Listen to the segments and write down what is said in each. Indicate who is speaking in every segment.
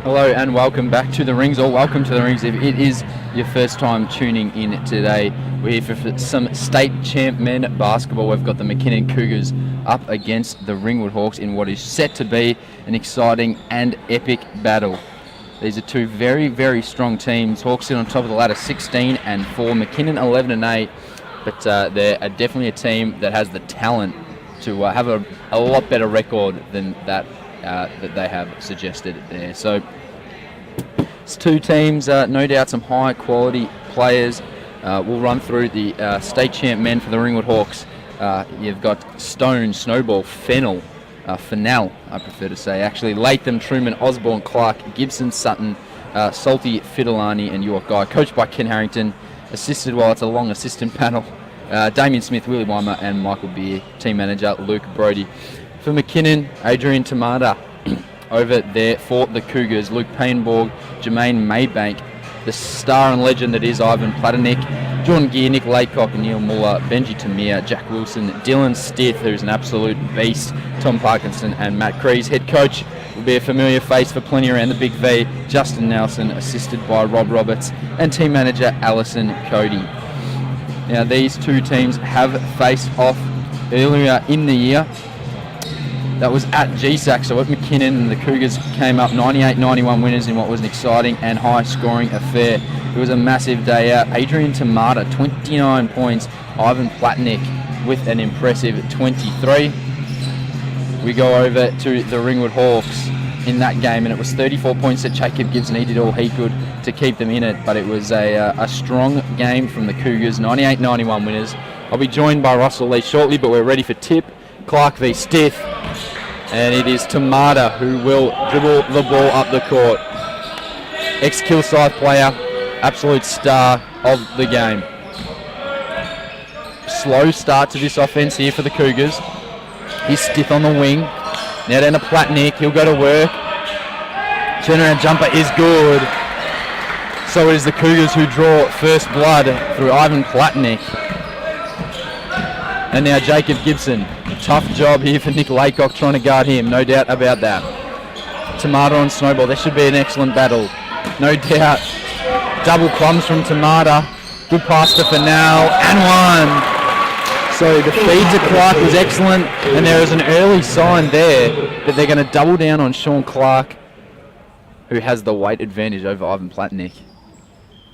Speaker 1: Hello and welcome back to the Rings, or welcome to the Rings if it is your first time tuning in today. We're here for some state champ men basketball. We've got the McKinnon Cougars up against the Ringwood Hawks in what is set to be an exciting and epic battle. These are two very, very strong teams. Hawks sit on top of the ladder 16-4, McKinnon 11-8, but they're definitely a team that has the talent to have a lot better record than that they have suggested there. So it's two teams, no doubt some high quality players. We'll run through the state champ men for the Ringwood Hawks. You've got Stone, Snowball, Fennell, I prefer to say actually, Latham, Truman, Osborne, Clark, Gibson, Sutton, Salty, Fidelani and York Guy, coached by Ken Harrington, assisted, while it's a long assistant panel, Damien Smith, Willie Weimer and Michael Beer, team manager Luke Brody. For McKinnon, Adrian Tamada. Over there for the Cougars, Luke Painborg, Jermaine Maybank, the star and legend that is Ivan Platonik, Jordan Gear, Nick Laycock, Neil Muller, Benji Tamir, Jack Wilson, Dylan Stith, who's an absolute beast, Tom Parkinson and Matt Crees. Head coach will be a familiar face for plenty around the Big V, Justin Nelson, assisted by Rob Roberts, and team manager Alison Cody. Now these two teams have faced off earlier in the year. That was at GSAC, so at McKinnon, and the Cougars came up 98-91 winners in what was an exciting and high-scoring affair. It was a massive day out. Adrian Tamada, 29 points. Ivan Platnik with an impressive 23. We go over to the Ringwood Hawks in that game, and it was 34 points that Jacob Gibson. He did all he could to keep them in it, but it was a strong game from the Cougars, 98-91 winners. I'll be joined by Russell Lee shortly, but we're ready for tip. Clark v Stith, and it is Tamada who will dribble the ball up the court. Ex-Kilsyth player, absolute star of the game. Slow start to this offense here for the Cougars. He's Stith on the wing. Now down to Platnik, he'll go to work. Turnaround jumper is good. So it is the Cougars who draw first blood through Ivan Platnik. And now Jacob Gibson. Tough job here for Nick Laycock trying to guard him, no doubt about that. Tamada on Snowball, this should be an excellent battle, no doubt. Double plums from Tamada, good pass to Fennell, and one. So the feed to Clark was excellent, and there is an early sign there that they're going to double down on Sean Clark, who has the weight advantage over Ivan Platnik.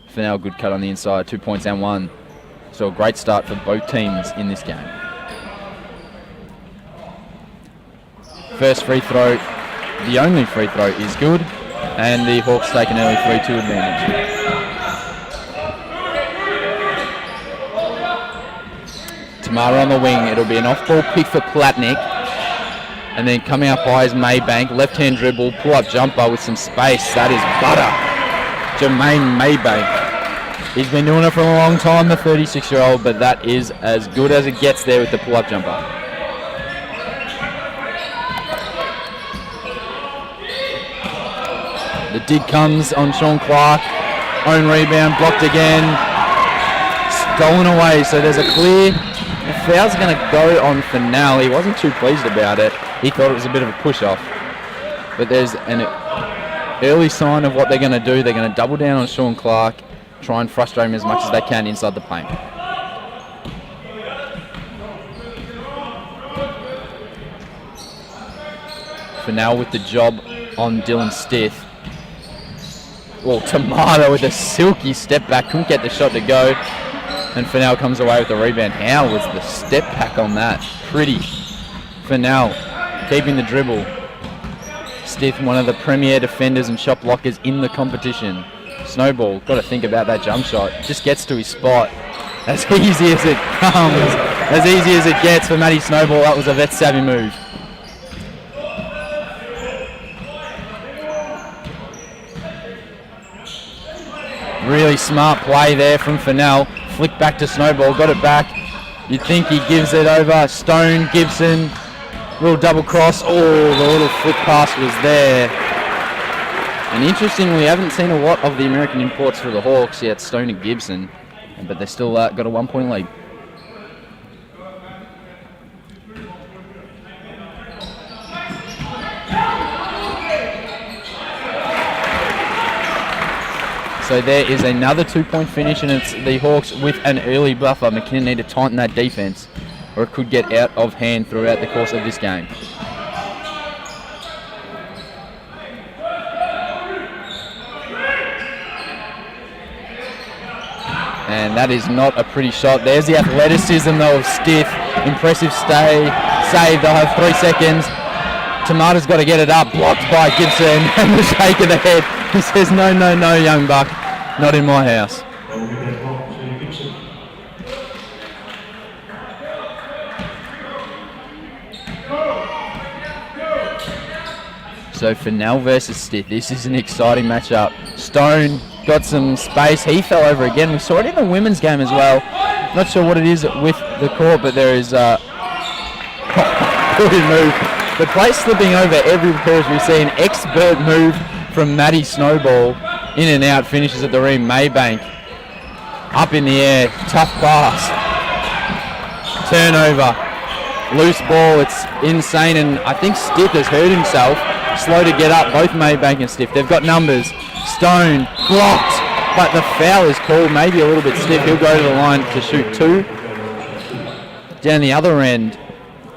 Speaker 1: Fennell, good cut on the inside, 2 points and one. So a great start for both teams in this game. First free throw, the only free throw, is good, and the Hawks take an early 3-2 advantage. Tamara on the wing, it'll be an off-ball pick for Platnik, and then coming up by is Maybank, left-hand dribble, pull-up jumper with some space, that is butter. Jermaine Maybank. He's been doing it for a long time, the 36-year-old, but that is as good as it gets there with the pull-up jumper. The dig comes on Sean Clark. Own rebound, blocked again. Stolen away, so there's a clear. The foul's going to go on Fennell. He wasn't too pleased about it. He thought it was a bit of a push-off. But there's an early sign of what they're going to do. They're going to double down on Sean Clark, try and frustrate him as much as they can inside the paint. Fennell with the job on Dylan Stith. Well, Tamada with a silky step back, couldn't get the shot to go, and Fennell comes away with the rebound. How was the step back on that? Pretty. Fennell keeping the dribble. Stith, one of the premier defenders and shot blockers in the competition. Snowball, got to think about that jump shot. Just gets to his spot. As easy as it comes, as easy as it gets for Matty Snowball. That was a vet savvy move. Really smart play there from Fennell. Flick back to Snowball, got it back. You'd think he gives it over. Stone, Gibson, little double cross. Oh, the little flick pass was there. And interestingly, we haven't seen a lot of the American imports for the Hawks yet, Stone and Gibson, but they still got a 1 point lead. So there is another 2-point finish, and it's the Hawks with an early buffer. McKinnon need to tighten that defense, or it could get out of hand throughout the course of this game. And that is not a pretty shot. There's the athleticism though of Stiff. Impressive save. They'll have 3 seconds. Tamata's got to get it up. Blocked by Gibson. And the shake of the head. He says, no, young buck. Not in my house. So Fennell versus Stiff. This is an exciting matchup. Stone got some space. He fell over again. We saw it in the women's game as well. Not sure what it is with the court, but there is a good move. The play slipping over every pause. We see an expert move from Maddie Snowball. In and out, finishes at the rim. Maybank up in the air. Tough pass. Turnover. Loose ball. It's insane, and I think Stiff has hurt himself. Slow to get up, both Maybank and Stiff. They've got numbers. Stone blocked, but the foul is called. Maybe a little bit stiff. He'll go to the line to shoot 2. Down the other end,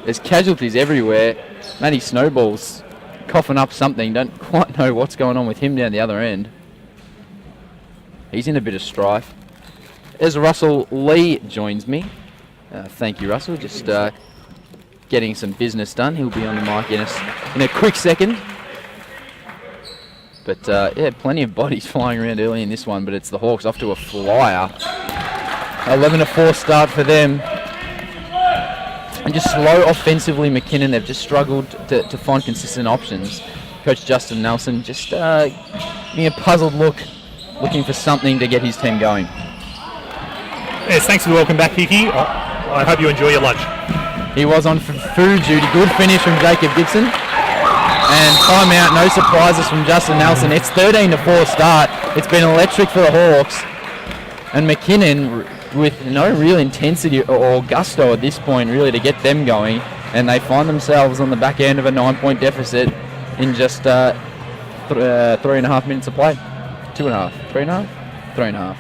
Speaker 1: there's casualties everywhere. Matty Snowball's coughing up something. Don't quite know what's going on with him down the other end. He's in a bit of strife. As Russell Lee joins me. Thank you, Russell. Just getting some business done. He'll be on the mic in a quick second. But yeah, plenty of bodies flying around early in this one, but it's the Hawks off to a flyer. 11-4 start for them. And just slow offensively, McKinnon. They've just struggled to find consistent options. Coach Justin Nelson just giving a puzzled look, looking for something to get his team going.
Speaker 2: Yes, thanks for the welcome back, Hickey. I hope you enjoy your lunch.
Speaker 1: He was on food duty. Good finish from Jacob Gibson. And timeout, no surprises from Justin Nelson. It's 13-4 start. It's been electric for the Hawks. And McKinnon with no real intensity or gusto at this point really to get them going. And they find themselves on the back end of a 9-point deficit in just 3.5 minutes of play. 2.5, 3.5? 3.5.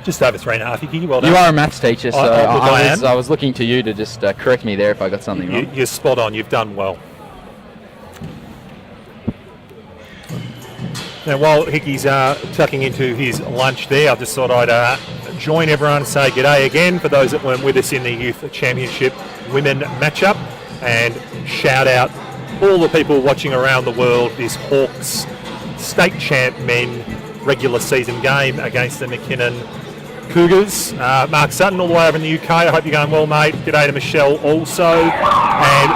Speaker 2: Just over 3.5, Hickey. Well done.
Speaker 1: You are a maths teacher, so
Speaker 2: I
Speaker 1: was looking to you to just correct me there if I got something wrong.
Speaker 2: You're spot on. You've done well. Now, while Hickey's tucking into his lunch there, I just thought I'd join everyone and say g'day again for those that weren't with us in the Youth Championship Women matchup, and shout out all the people watching around the world this Hawks state champ men regular season game against the McKinnon Cougars. Mark Sutton all the way over in the UK. I hope you're going well, mate. G'day to Michelle also, and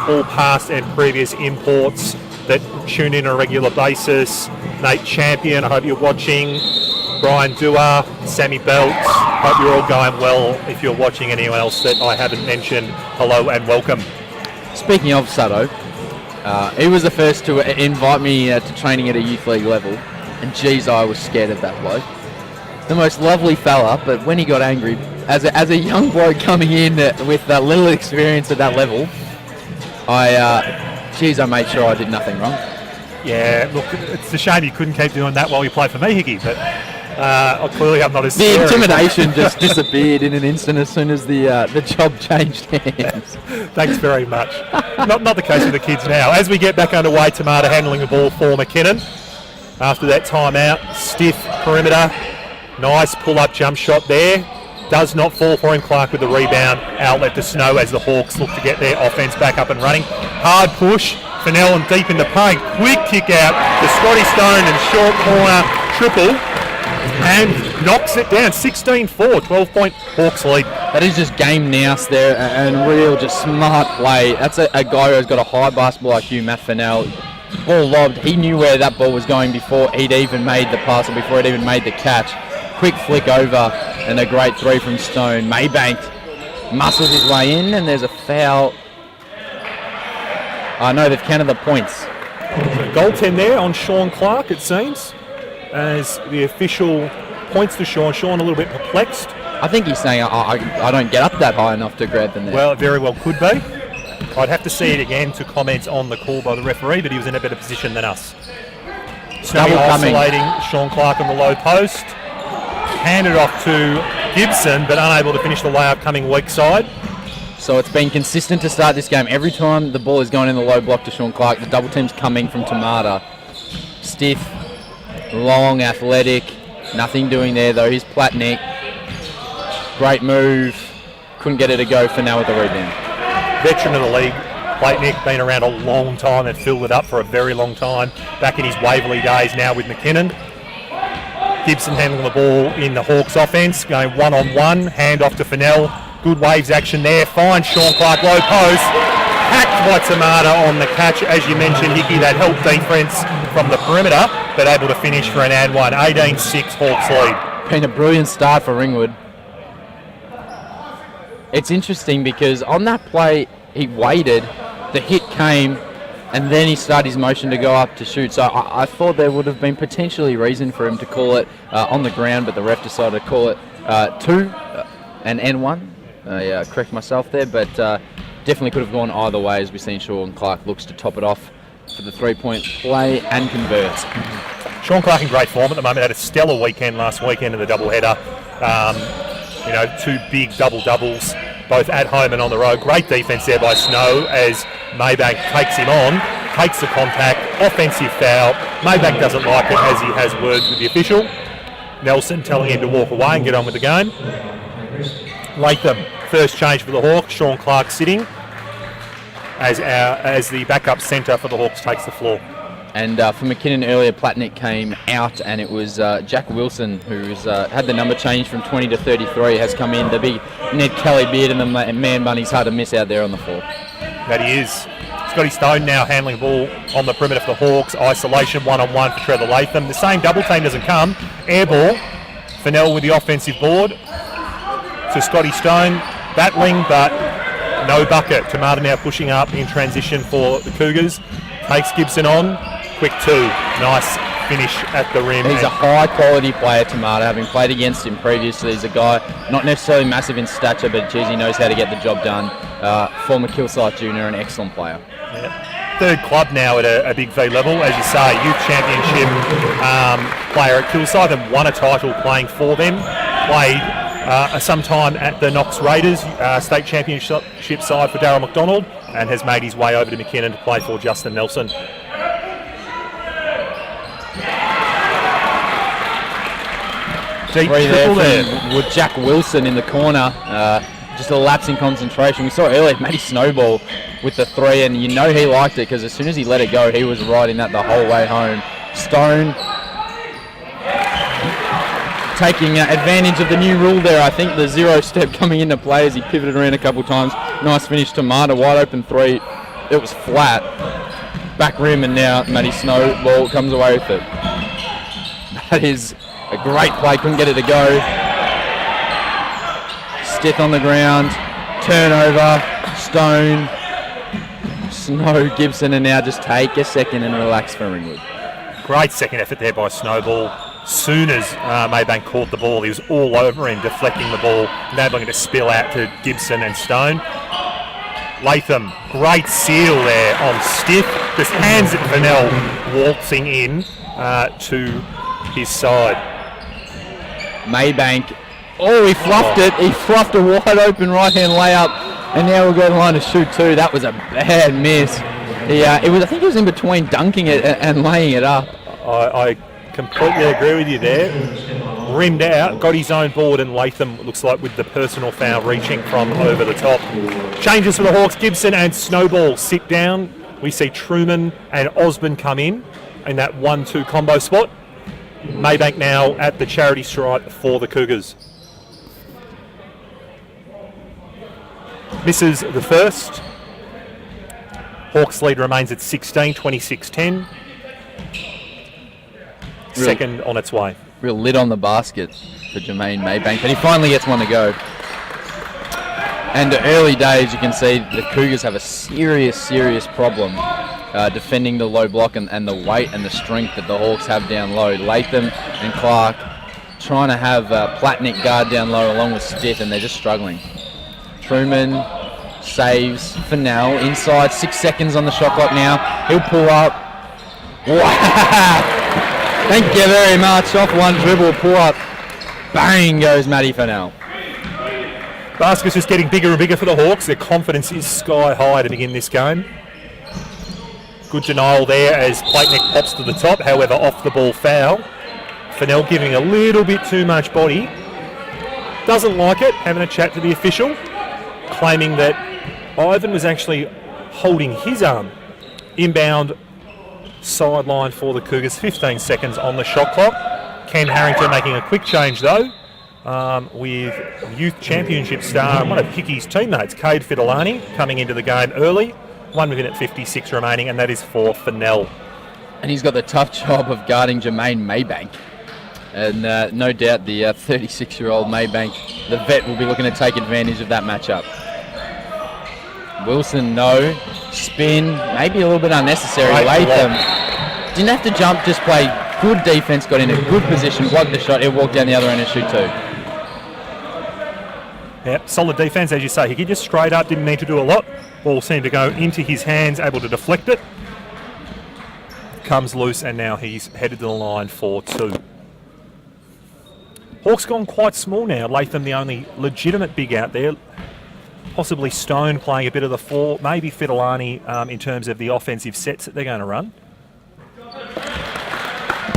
Speaker 2: all past and previous imports that tune in on a regular basis. Nate Champion, I hope you're watching. Brian Dewar, Sammy Belts, hope you're all going well. If you're watching anyone else that I haven't mentioned, hello and welcome.
Speaker 1: Speaking of Sutto, he was the first to invite me to training at a youth league level, and geez, I was scared of that bloke. The most lovely fella, but when he got angry, as a young bloke coming in with little experience at that level, I made sure I did nothing wrong.
Speaker 2: Yeah, look, it's a shame you couldn't keep doing that while you played for me, Hickey, but clearly I'm not as
Speaker 1: The
Speaker 2: scary.
Speaker 1: intimidation just disappeared in an instant as soon as the job changed hands.
Speaker 2: Thanks very much. Not the case with the kids now. As we get back underway, Tamata handling the ball for McKinnon. After that timeout, stiff perimeter. Nice pull-up jump shot there. Does not fall for him. Clark with the rebound. Outlet to Snow as the Hawks look to get their offense back up and running. Hard push. Fennell and deep in the paint. Quick kick out to Scotty Stone and short corner triple. And knocks it down. 16-4. 12-point Hawks lead.
Speaker 1: That is just game nous there and real just smart play. That's a guy who's got a high basketball IQ, Matt Fennell. Ball lobbed. He knew where that ball was going before he'd even made the pass or before he'd even made the catch. Quick flick over and a great three from Stone. Maybank muscles his way in and there's a foul. No, they've counted the points.
Speaker 2: So goaltend there on Sean Clark, it seems, as the official points to Sean. Sean a little bit perplexed.
Speaker 1: I think he's saying I don't get up that high enough to grab them there.
Speaker 2: Well, it very well could be. I'd have to see it again to comment on the call by the referee, but he was in a better position than us. Snowy
Speaker 1: Double coming.
Speaker 2: isolating Sean Clark on the low post. Handed off to Gibson, but unable to finish the layup coming weak side.
Speaker 1: So it's been consistent to start this game. Every time the ball is going in the low block to Sean Clark, the double team's coming from Tamata. Stiff, long, athletic. Nothing doing there though. Here's Platnik. Great move. Couldn't get it to go for now with the rebound.
Speaker 2: Veteran of the league, Platnik, been around a long time and filled it up for a very long time. Back in his Waverley days now with McKinnon. Gibson handling the ball in the Hawks offense, going one-on-one, hand off to Fennell. Good waves action there. Finds Sean Clark low post. Hacked by Tamata on the catch. As you mentioned, Hickey, that helped defence from the perimeter, but able to finish for an and one. 18-6 Hawks lead.
Speaker 1: Been a brilliant start for Ringwood. It's interesting because on that play, he waited, the hit came, and then he started his motion to go up to shoot. So I thought there would have been potentially reason for him to call it on the ground, but the ref decided to call it two and N1. Yeah, correct myself there, but definitely could have gone either way as we've seen Sean Clark looks to top it off for the three-point play and converts.
Speaker 2: Sean Clark in great form at the moment. Had a stellar weekend last weekend in the doubleheader. Two big double-doubles, both at home and on the road. Great defence there by Snow as Maybank takes him on, takes the contact, offensive foul. Maybank doesn't like it as he has words with the official. Nelson telling him to walk away and get on with the game. Latham, first change for the Hawks. Sean Clark sitting as the backup centre for the Hawks takes the floor.
Speaker 1: And for McKinnon earlier, Platnik came out, and it was Jack Wilson who's had the number changed from 20 to 33, has come in. The big Ned Kelly beard and the man bunny's hard to miss out there on the floor.
Speaker 2: That he is. Scotty Stone now handling the ball on the perimeter for the Hawks. Isolation one-on-one for Trevor Latham. The same double team doesn't come. Air ball. Fennell with the offensive board to Scotty Stone. Battling, but no bucket. Tamata now pushing up in transition for the Cougars. Takes Gibson on. Quick two. Nice finish at the rim.
Speaker 1: He's a high-quality player, Tamata. Having played against him previously, he's a guy not necessarily massive in stature, but geez, he knows how to get the job done. Former Kilsyth junior, an excellent player.
Speaker 2: Yeah. Third club now at a Big V level, as you say, youth championship player at Kilsyth and won a title playing for them. Played some time at the Knox Raiders state championship side for Darryl McDonald and has made his way over to McKinnon to play for Justin Nelson. Deep triple there
Speaker 1: with Jack Wilson in the corner. Just a lapse in concentration. We saw earlier Matty Snowball with the three, and you know he liked it because as soon as he let it go, he was riding that the whole way home. Stone taking advantage of the new rule there. I think the zero step coming into play as he pivoted around a couple times. Nice finish to Marta, wide open three. It was flat. Back rim, and now Matty Snowball comes away with it. That is a great play, couldn't get it to go. Stith on the ground, turnover, Stone, Snow, Gibson, and now just take a second and relax for Ringwood.
Speaker 2: Great second effort there by Snowball. Soon as Maybank caught the ball, he was all over him, deflecting the ball, enabling it to spill out to Gibson and Stone. Latham, great seal there on Stith. Just hands it to Fennell, waltzing in to his side.
Speaker 1: Maybank, he fluffed it. He fluffed a wide open right-hand layup, and now we'll go to the line to shoot two. That was a bad miss. I think it was in between dunking it and laying it up.
Speaker 2: I completely agree with you there. Rimmed out, got his own board, and Latham looks like with the personal foul reaching from over the top. Changes for the Hawks. Gibson and Snowball sit down. We see Truman and Osborne come in that 1-2 combo spot. Maybank now at the charity stripe for the Cougars. Misses the first. Hawks lead remains at 16, 26-10. Second on its way.
Speaker 1: Real lid on the basket for Jermaine Maybank, but he finally gets one to go. And the early days, you can see the Cougars have a serious problem defending the low block and the weight and the strength that the Hawks have down low. Latham and Clark trying to have Platnik guard down low along with Stith, and they're just struggling. Truman saves Fennell inside, 6 seconds on the shot clock now. He'll pull up. Wow! Thank you very much. Off one dribble, pull up. Bang goes Matty Fennell.
Speaker 2: Basket's just getting bigger and bigger for the Hawks. Their confidence is sky high to begin this game. Good denial there as Plateneck pops to the top, however off the ball foul. Fennell giving a little bit too much body. Doesn't like it, having a chat to the official, claiming that Ivan was actually holding his arm. Inbound sideline for the Cougars, 15 seconds on the shot clock. Ken Harrington making a quick change though, with Youth Championship star and one of Hickey's teammates, Cade Fidolani, coming into the game early. 1 minute 56 remaining, and that is for Fennell.
Speaker 1: And he's got the tough job of guarding Jermaine Maybank. And no doubt the 36-year-old Maybank, the vet, will be looking to take advantage of that matchup. Wilson, no. Spin, maybe a little bit unnecessary. Latham didn't have to jump, just play good defense, got in a good position, blocked the shot, he'll walk down the other end and shoot too.
Speaker 2: Yep, solid defense, as you say. He just straight up, didn't need to do a lot. Ball seemed to go into his hands, able to deflect it. Comes loose, and now he's headed to the line for 2. Hawks gone quite small now. Latham the only legitimate big out there. Possibly Stone playing a bit of the 4. Maybe Fidolani in terms of the offensive sets that they're going to run.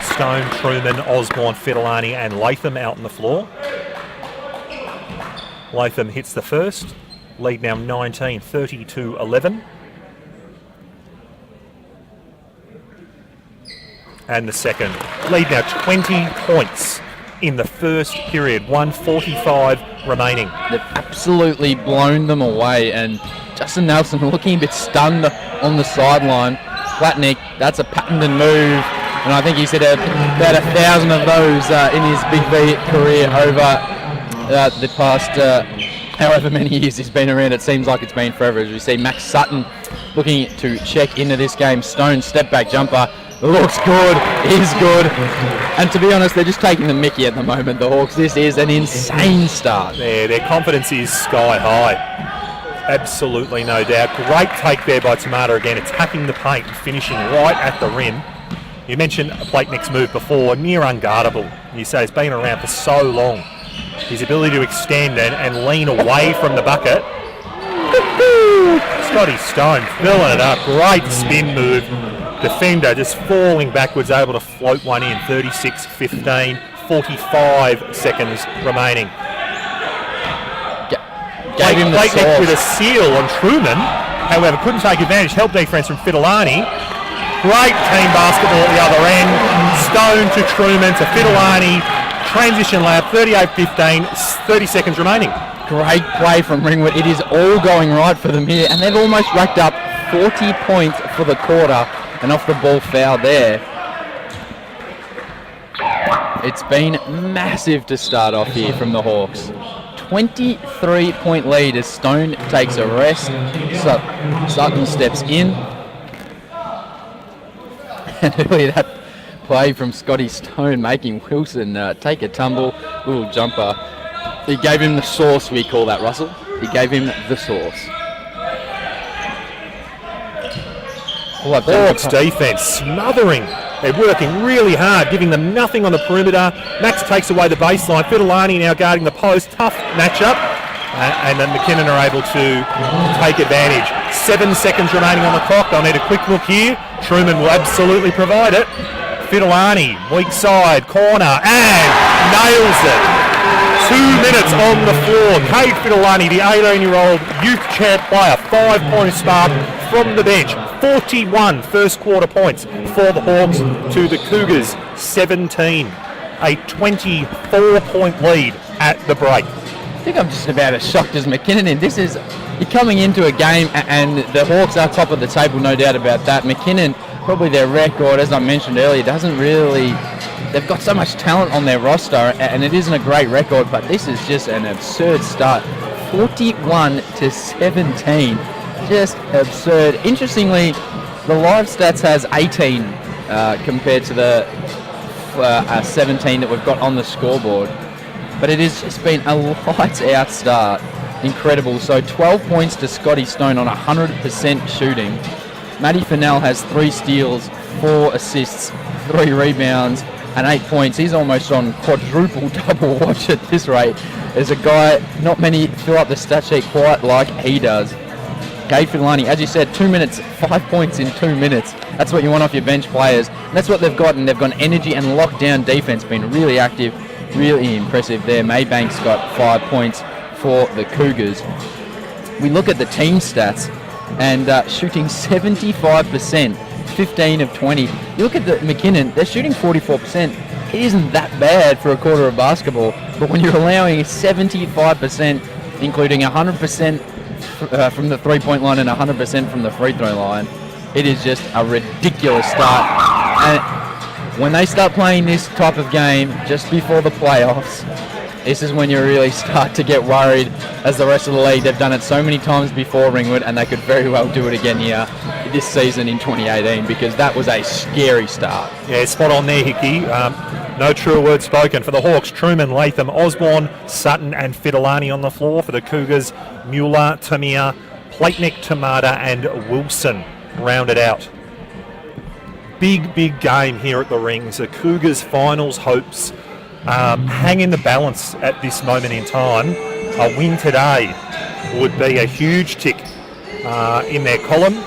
Speaker 2: Stone, Truman, Osborne, Fidolani and Latham out on the floor. Latham hits the first. Lead now 19, 30-11. And the second. Lead now 20 points in the first period. 1:45 remaining.
Speaker 1: They've absolutely blown them away, and Justin Nelson looking a bit stunned on the sideline. Plateneck, that's a patented move, and I think he's hit about 1,000 of those in his Big V career over the past however many years he's been around. It seems like it's been forever. As we see Max Sutton looking to check into this game. Stone step back jumper. Looks good, is good. And to be honest, they're just taking the mickey at the moment, the Hawks. This is an insane start.
Speaker 2: Yeah, their confidence is sky high. Absolutely no doubt. Great take there by Tamata again, attacking the paint and finishing right at the rim. You mentioned Plateneck's move before, near unguardable. You say it's been around for so long. His ability to extend and lean away from the bucket. Scotty Stone filling it up. Great spin move. Defender just falling backwards, able to float one in. 36-15, 45 seconds remaining.
Speaker 1: Gave him the
Speaker 2: Plateneck with a seal on Truman, however couldn't take advantage. Help defense from Fidolani. Great team basketball at the other end. Stone to Truman to Fidolani. Transition lab, 38-15, 30 seconds remaining.
Speaker 1: Great play from Ringwood. It is all going right for them here, and they've almost racked up 40 points for the quarter. And off the ball foul there. It's been massive to start off here from the Hawks. 23-point lead as Stone takes a rest. Sutton steps in. And earlier that play from Scotty Stone making Wilson take a tumble. Little jumper. He gave him the sauce, we call that, Russell. He gave him the sauce.
Speaker 2: Hawks defense smothering. They're working really hard, giving them nothing on the perimeter. Max takes away the baseline. Fidolani now guarding the post. Tough matchup. And then McKinnon are able to take advantage. 7 seconds remaining on the clock. They'll need a quick look here. Truman will absolutely provide it. Fidolani, weak side, corner, and nails it. 2 minutes on the floor. Cade Fidolani, the 18-year-old youth champ player, 5-point spark from the bench. 41 first quarter points for the Hawks to the Cougars 17. A 24-point lead at the break.
Speaker 1: I think I'm just about as shocked as McKinnon. And this is, you're coming into a game and the Hawks are top of the table, no doubt about that. McKinnon, probably their record, as I mentioned earlier, doesn't really, they've got so much talent on their roster and it isn't a great record, but this is just an absurd start. 41-17. Just absurd. Interestingly, the live stats has 18 compared to the 17 that we've got on the scoreboard. But it has just been a lights out start. Incredible. So 12 points to Scotty Stone on 100% shooting. Matty Fennell has 3 steals, 4 assists, 3 rebounds, and 8 points. He's almost on quadruple double watch at this rate. There's a guy, not many fill up the stat sheet quite like he does. Cade Fidelani, as you said, 2 minutes, 5 points in 2 minutes. That's what you want off your bench players. And that's what they've got, and they've got energy and lockdown defense, been really active, really impressive there. Maybank's got 5 points for the Cougars. We look at the team stats, and shooting 75%, 15 of 20. You look at the McKinnon, they're shooting 44%. It isn't that bad for a quarter of basketball, but when you're allowing 75%, including 100% from the three-point line and 100% from the free throw line, it is just a ridiculous start. And when they start playing this type of game just before the playoffs, this is when you really start to get worried as the rest of the league. They've done it so many times before, Ringwood, and they could very well do it again here this season in 2018, because that was a scary start.
Speaker 2: Yeah, spot on there, Hickey. No truer words spoken. For the Hawks, Truman, Latham, Osborne, Sutton and Fidelani on the floor. For the Cougars, Mueller, Tamir, Platenick, Tamada and Wilson rounded out. Big game here at the Rings. The Cougars' finals hopes hang in the balance at this moment in time. A win today would be a huge tick in their column,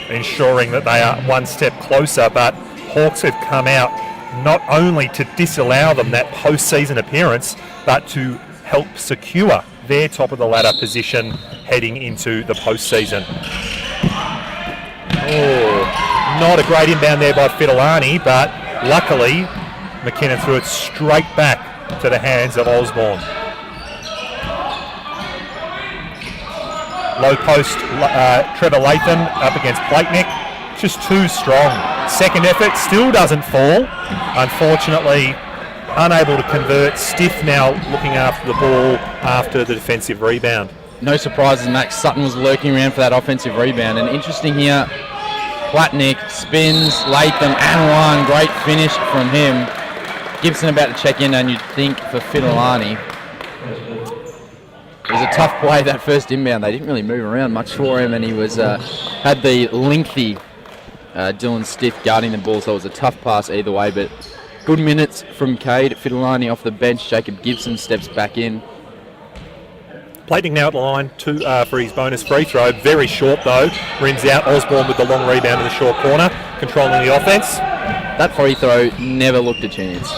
Speaker 2: ensuring that they are one step closer. But Hawks have come out not only to disallow them that postseason appearance, but to help secure their top of the ladder position heading into the postseason. Oh, not a great inbound there by Fidelani, but luckily McKinnon threw it straight back to the hands of Osborne. Low post, Trevor Latham up against Platenick, just too strong. Second effort still doesn't fall. Unfortunately, unable to convert. Stiff now looking after the ball after the defensive rebound.
Speaker 1: No surprises, Max Sutton was lurking around for that offensive rebound. And interesting here, Platenick spins, Latham and one. Great finish from him. Gibson about to check in, and you'd think for Fidelani. It was a tough play, that first inbound. They didn't really move around much for him, and he was had the lengthy Dylan Stiff guarding the ball, so it was a tough pass either way. But good minutes from Cade. Fidelani off the bench. Jacob Gibson steps back in.
Speaker 2: Platenick now at the line for his bonus free throw. Very short though. Rims out. Osborne with the long rebound in the short corner, controlling the offense.
Speaker 1: That free throw never looked a chance.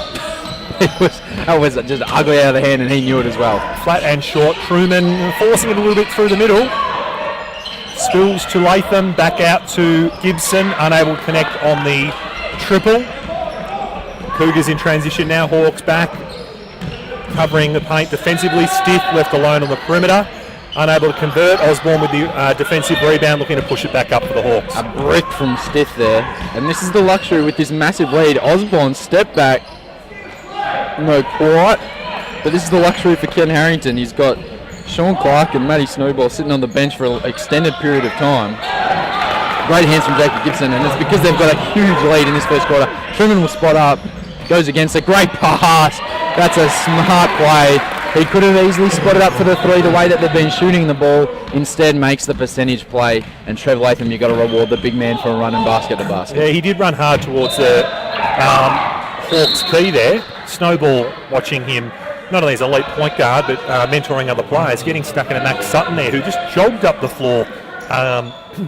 Speaker 1: That was just ugly out of the hand, and he knew it as well.
Speaker 2: Flat and short. Truman forcing it a little bit through the middle. Spills to Latham, back out to Gibson, unable to connect on the triple. Cougars in transition now. Hawks back, covering the paint defensively. Stiff left alone on the perimeter, unable to convert. Osborne with the defensive rebound, looking to push it back up for the Hawks.
Speaker 1: A brick from Stiff there, and this is the luxury with this massive lead. Osborne step back, no quite, but this is the luxury for Ken Harrington. He's got Sean Clark and Matty Snowball sitting on the bench for an extended period of time. Great hands from Jacob Gibson, and it's because they've got a huge lead in this first quarter. Truman will spot up, goes against a great pass. That's a smart play. He could have easily spotted up for the three the way that they've been shooting the ball. Instead makes the percentage play, and Trev Latham, you've got to reward the big man for a run and basket to basket.
Speaker 2: Yeah, he did run hard towards the Hawks key there. Snowball watching him not only as a elite point guard, but mentoring other players, getting stuck in a Max Sutton there, who just jogged up the floor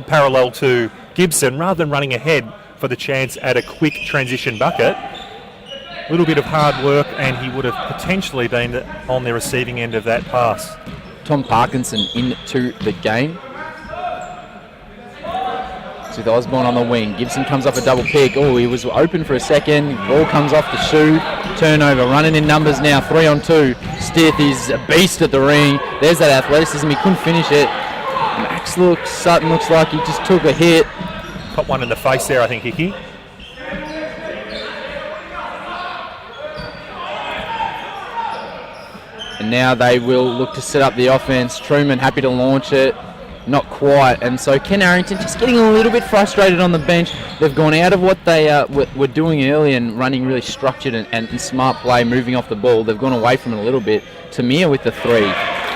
Speaker 2: parallel to Gibson, rather than running ahead for the chance at a quick transition bucket. A little bit of hard work, and he would have potentially been on the receiving end of that pass.
Speaker 1: Tom Parkinson into the game. With Osborne on the wing. Gibson comes off a double pick. Oh, he was open for a second. Ball comes off the shoe. Turnover. Running in numbers now. 3-on-2. Stiff is a beast at the ring. There's that athleticism. He couldn't finish it. Sutton looks like he just took a hit.
Speaker 2: Got one in the face there, I think, Hickey.
Speaker 1: And now they will look to set up the offense. Truman happy to launch it. Not quite, and so Ken Harrington just getting a little bit frustrated on the bench. They've gone out of what they were doing early and running really structured and smart play, moving off the ball. They've gone away from it a little bit. Tamir with the three,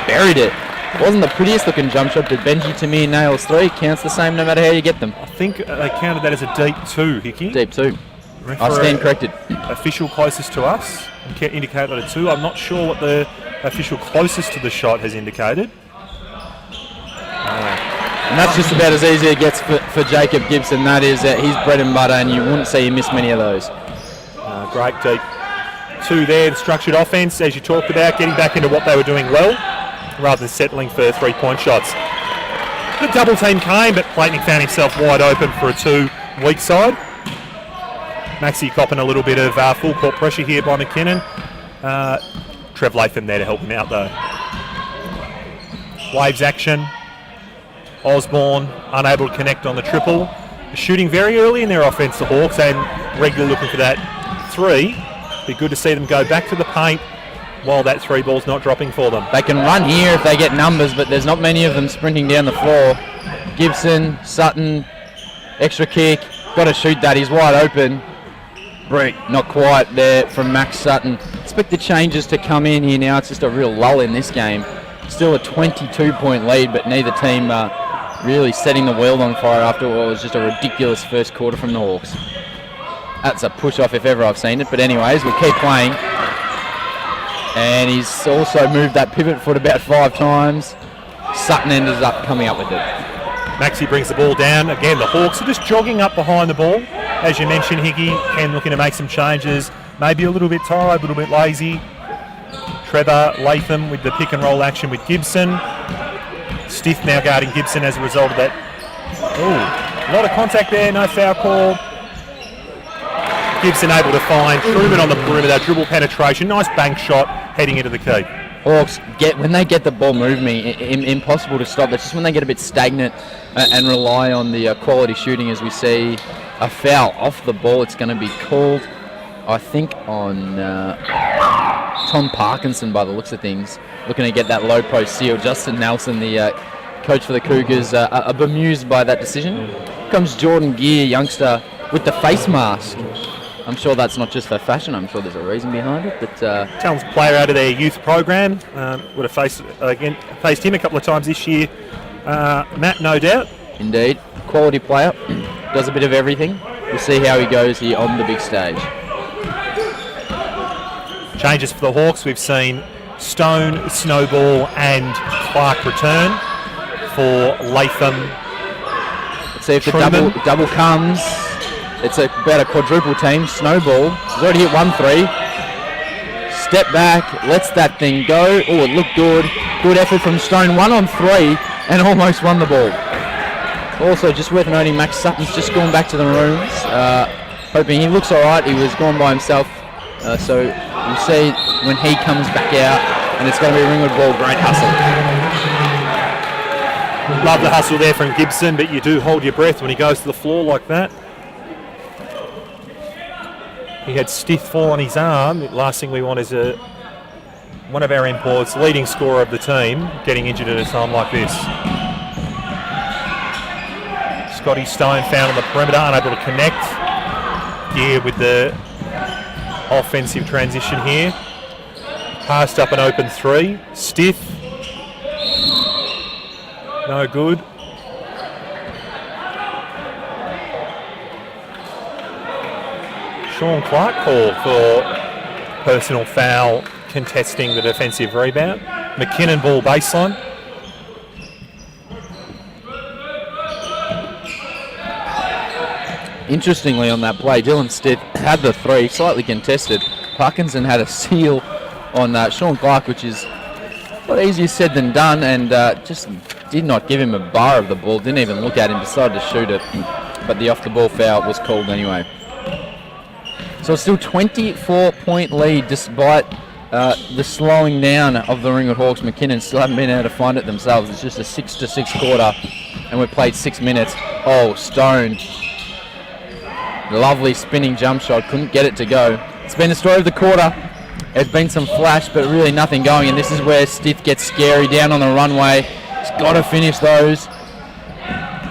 Speaker 1: buried it. Wasn't the prettiest looking jump shot, but Benji Tamir nails three. Counts the same no matter how you get them.
Speaker 2: I think they counted that as a deep two, Hickey.
Speaker 1: Deep two. I stand corrected.
Speaker 2: Official closest to us indicated a 2. I'm not sure what the official closest to the shot has indicated.
Speaker 1: And that's just about as easy as it gets for Jacob Gibson. That is his bread and butter, and you wouldn't see him miss many of those.
Speaker 2: Great deep 2 there. The structured offence, as you talked about, getting back into what they were doing well, rather than settling for 3-point shots. The double team came, but Platinum found himself wide open for a 2 weak side. Maxi copping a little bit of full court pressure here by McKinnon. Trev Latham there to help him out though. Waves action. Osborne unable to connect on the triple. Shooting very early in their offence, the Hawks, and regularly looking for that 3. Be good to see them go back to the paint while that 3 ball's not dropping for them.
Speaker 1: They can run here if they get numbers, but there's not many of them sprinting down the floor. Gibson, Sutton, extra kick, got to shoot that, he's wide open. Break, not quite there from Max Sutton. Expect the changes to come in here now. It's just a real lull in this game. Still a 22-point lead, but neither team really setting the world on fire after what was just a ridiculous first quarter from the Hawks. That's a push-off if ever I've seen it, but anyways, we'll keep playing. And he's also moved that pivot foot about 5 times. Sutton ended up coming up with it.
Speaker 2: Maxi brings the ball down. Again, the Hawks are just jogging up behind the ball. As you mentioned, Hickey, Ken looking to make some changes. Maybe a little bit tired, a little bit lazy. Trevor Latham with the pick and roll action with Gibson. Stiff now guarding Gibson as a result of that. Ooh, a lot of contact there, no foul call. Gibson able to find Truman on the perimeter, dribble penetration, nice bank shot heading into the key.
Speaker 1: Hawks, when they get the ball moving, impossible to stop. It's just when they get a bit stagnant and rely on the quality shooting, as we see a foul off the ball. It's going to be called, I think, on Tom Parkinson by the looks of things. Looking to get that low post seal. Justin Nelson, the coach for the Cougars, are bemused by that decision. Comes Jordan Gear, youngster, with the face mask. I'm sure that's not just for fashion. I'm sure there's a reason behind it. But
Speaker 2: Talon's player out of their youth program. Would have faced him a couple of times this year. Matt, no doubt.
Speaker 1: Indeed. Quality player. Does a bit of everything. We'll see how he goes here on the big stage.
Speaker 2: Changes for the Hawks. We've seen Stone, Snowball and Clark return for Latham.
Speaker 1: Let's see if the double comes. It's about a quadruple team. Snowball. He's already hit 1 3. Step back. Lets that thing go. Oh, it looked good. Good effort from Stone. 1 on 3 and almost won the ball. Also, just worth noting, Max Sutton's just gone back to the rooms. Hoping he looks all right. He was gone by himself. So we'll see when he comes back out. And it's going to be a Ringwood ball. Great hustle.
Speaker 2: Love the hustle there from Gibson, but you do hold your breath when he goes to the floor like that. He had stiff fall on his arm. The last thing we want is one of our imports, leading scorer of the team, getting injured at a time like this. Scotty Stone found on the perimeter, unable to connect. Gear with the offensive transition here. Passed up an open 3. Stiff. No good. Sean Clark called for personal foul contesting the defensive rebound. McKinnon ball baseline.
Speaker 1: Interestingly on that play, Dylan Stiff had the 3, slightly contested. Parkinson had a seal on Sean Clark, which is a lot easier said than done, and just did not give him a bar of the ball, didn't even look at him, decided to shoot it, but the off-the-ball foul was called anyway. So it's still 24-point lead despite the slowing down of the Ringwood Hawks. McKinnon still haven't been able to find it themselves. It's just a 6-6 quarter, and we've played 6 minutes. Oh, Stone. Lovely spinning jump shot, couldn't get it to go. It's been the story of the quarter. There's been some flash, but really nothing going, and this is where Stiff gets scary down on the runway. He's got to finish those.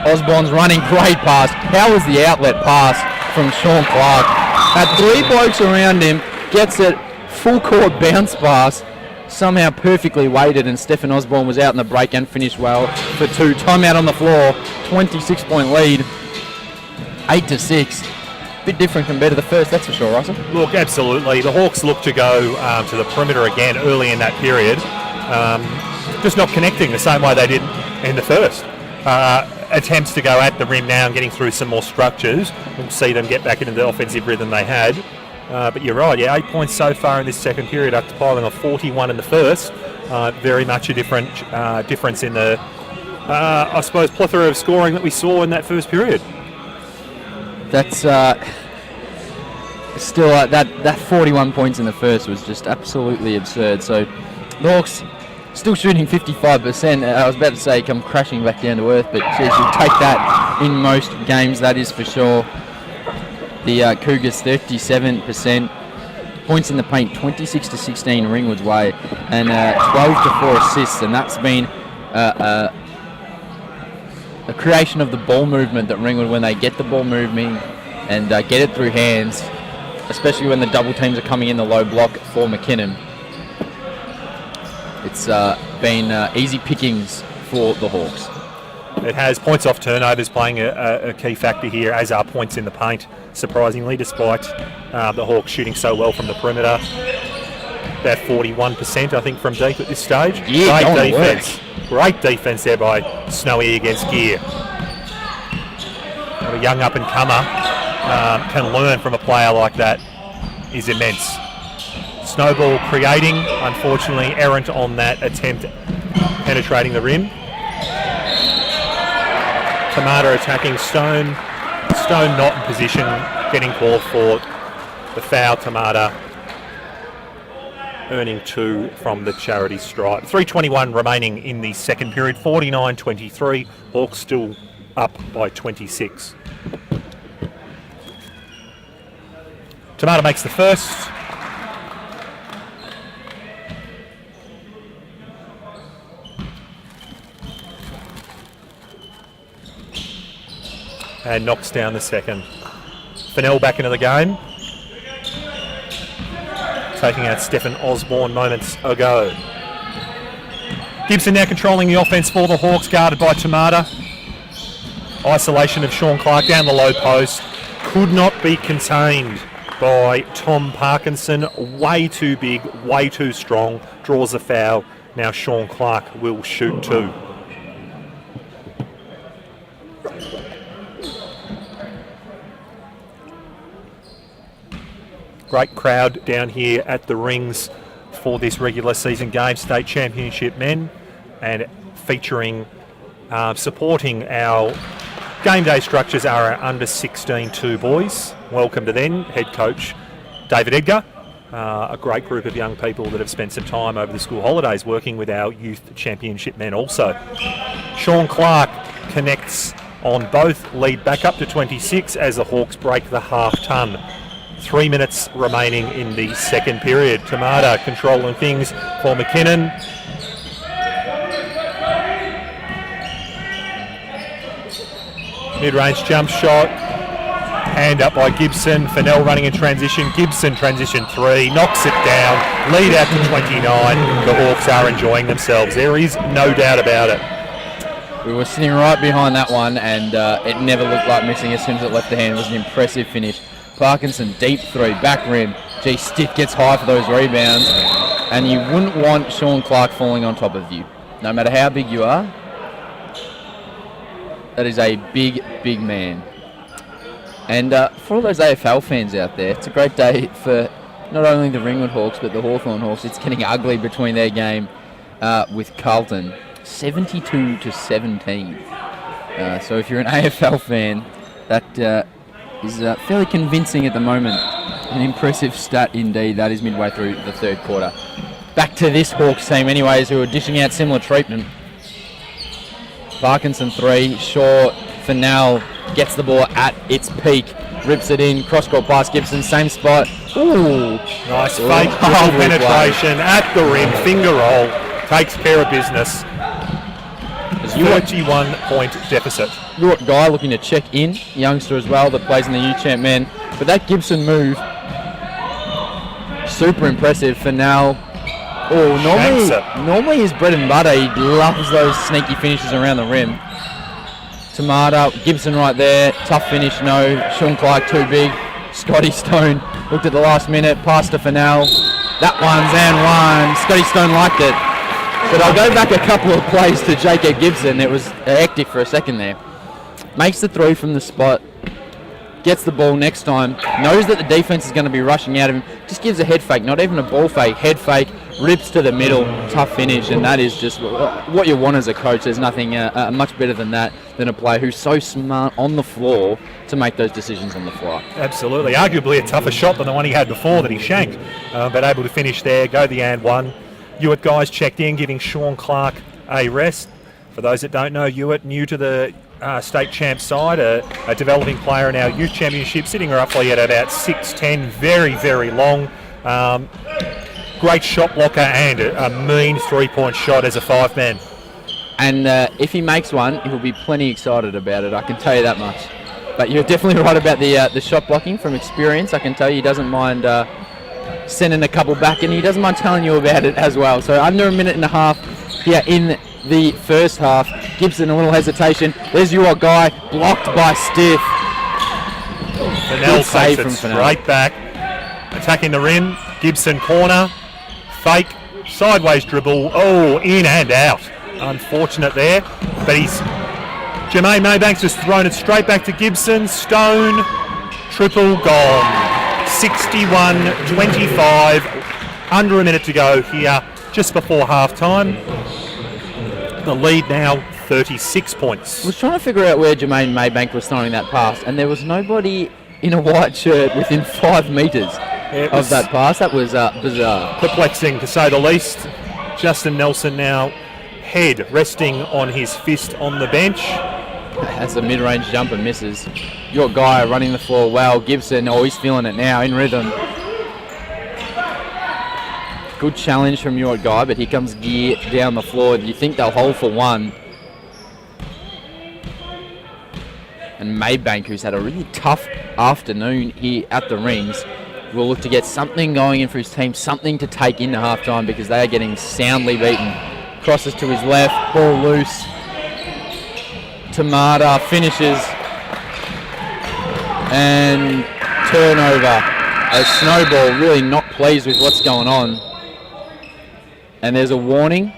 Speaker 1: Osborne's running, great pass. How was the outlet pass from Sean Clark? Had 3 blokes around him, gets it, full court bounce pass, somehow perfectly weighted, and Stephen Osborne was out in the break and finished well for 2. Timeout on the floor, 26-point lead, 8-6. bit different compared to the first, that's for sure, Russell.
Speaker 2: Look, absolutely. The Hawks look to go to the perimeter again early in that period, just not connecting the same way they did in the first. Attempts to go at the rim now and getting through some more structures. We'll see them get back into the offensive rhythm they had. But you're right, 8 points so far in this second period after piling on 41 in the first. Very much a difference in the, I suppose, plethora of scoring that we saw in that first period.
Speaker 1: That's still that 41 points in the first was just absolutely absurd. So the Hawks still shooting 55%. I was about to say come crashing back down to earth, but geez, you'll take that in most games, that is for sure. The Cougars 37%. Points in the paint 26-16 Ringwood's way, and 12-4 assists, and that's been a creation of the ball movement that Ringwood, when they get the ball moving and get it through hands, especially when the double teams are coming in the low block for McKinnon. It's been easy pickings for the Hawks.
Speaker 2: It has. Points off turnovers playing a key factor here, as are points in the paint, surprisingly, despite the Hawks shooting so well from the perimeter. About 41%, I think, from deep at this stage.
Speaker 1: Yeah,
Speaker 2: great defence. Great defence there by Snowy against Gear. A young up-and-comer can learn from a player like that is immense. Snowball creating, unfortunately errant on that attempt penetrating the rim. Tamata attacking Stone. Stone not in position, getting called for the foul. Tamata earning 2 from the charity stripe. 3:21 remaining in the second period, 49-23. Hawks still up by 26. Tamata makes the first. And knocks down the second. Fennell back into the game. Taking out Stephen Osborne moments ago. Gibson now controlling the offense for the Hawks, guarded by Tamata. Isolation of Sean Clark down the low post. Could not be contained by Tom Parkinson. Way too big, way too strong. Draws a foul. Now Sean Clark will shoot 2. Great crowd down here at the Rings for this regular season game, state championship men, and featuring, supporting our game day structures are our under 16 2 boys. Welcome to them, head coach David Edgar, a great group of young people that have spent some time over the school holidays working with our youth championship men also. Sean Clark connects on both, lead back up to 26 as the Hawks break the half-ton. 3 minutes remaining in the second period. Tamata controlling things for McKinnon. Mid-range jump shot. Hand up by Gibson. Fennell running in transition. Gibson transition 3. Knocks it down. Lead out to 29. The Hawks are enjoying themselves. There is no doubt about it.
Speaker 1: We were sitting right behind that one, and it never looked like missing as soon as it left the hand. It was an impressive finish. Parkinson, deep 3, back rim. Gee, Stiff gets high for those rebounds. And you wouldn't want Sean Clark falling on top of you. No matter how big you are, that is a big, big man. And for all those AFL fans out there, it's a great day for not only the Ringwood Hawks, but the Hawthorn Hawks. It's getting ugly between their game with Carlton. 72-17. So if you're an AFL fan, that is fairly convincing at the moment. An impressive stat indeed. That is midway through the third quarter. Back to this Hawks team anyways, who are dishing out similar treatment. Parkinson 3, short. Fennell gets the ball at its peak. Rips it in, cross-court pass Gibson, same spot. Ooh.
Speaker 2: Nice fake penetration at the rim, finger roll. Takes care of business. 31-point deficit.
Speaker 1: You got a guy looking to check in, youngster as well, that plays in the U-Champ men. But that Gibson move, super impressive for now. Oh, normally his bread and butter. He loves those sneaky finishes around the rim. Tamata, Gibson right there, tough finish, no. Sean Clark too big. Scotty Stone looked at the last minute, passed to Fennell. That one's and one. Scotty Stone liked it. But I'll go back a couple of plays to Jacob Gibson. It was hectic for a second there. Makes the 3 from the spot. Gets the ball next time. Knows that the defense is going to be rushing out of him. Just gives a head fake. Not even a ball fake. Head fake. Rips to the middle. Tough finish. And that is just what you want as a coach. There's nothing much better than that, than a player who's so smart on the floor to make those decisions on the fly.
Speaker 2: Absolutely. Arguably a tougher shot than the one he had before that he shanked. But able to finish there. Go the and one. Hewitt guys checked in, giving Sean Clark a rest. For those that don't know, Hewitt, new to the state champ side, a developing player in our youth championship, sitting roughly at about 6'10", very, very long. Great shot blocker and a mean 3-point shot as a 5-man.
Speaker 1: And if he makes one, he'll be plenty excited about it, I can tell you that much. But you're definitely right about the shot blocking. From experience, I can tell you he doesn't mind sending a couple back, and he doesn't mind telling you about it as well. So under a minute and a half here in the first half. Gibson, a little hesitation. There's your guy, blocked by Stiff.
Speaker 2: Fennell takes it straight back. Attacking the rim. Gibson corner. Fake. Sideways dribble. Oh, in and out. Unfortunate there. But Jermaine Maybank's just thrown it straight back to Gibson. Stone. Triple gone. 61-25. Under a minute to go here, just before half time. The lead now 36 points.
Speaker 1: I was trying to figure out where Jermaine Maybank was throwing that pass, and there was nobody in a white shirt within 5 metres of that pass. That was bizarre.
Speaker 2: Perplexing, to say the least. Justin Nelson now head resting on his fist on the bench.
Speaker 1: That's a mid-range jumper, misses. Your guy running the floor well. Gibson, he's feeling it now, in rhythm. Good challenge from your guy, but here comes Gear down the floor. You think they'll hold for one. And Maybank, who's had a really tough afternoon here at the rings, will look to get something going in for his team, something to take into halftime, because they are getting soundly beaten. Crosses to his left, ball loose. Tamada finishes. And turnover. A Snowball really not pleased with what's going on. And there's a warning.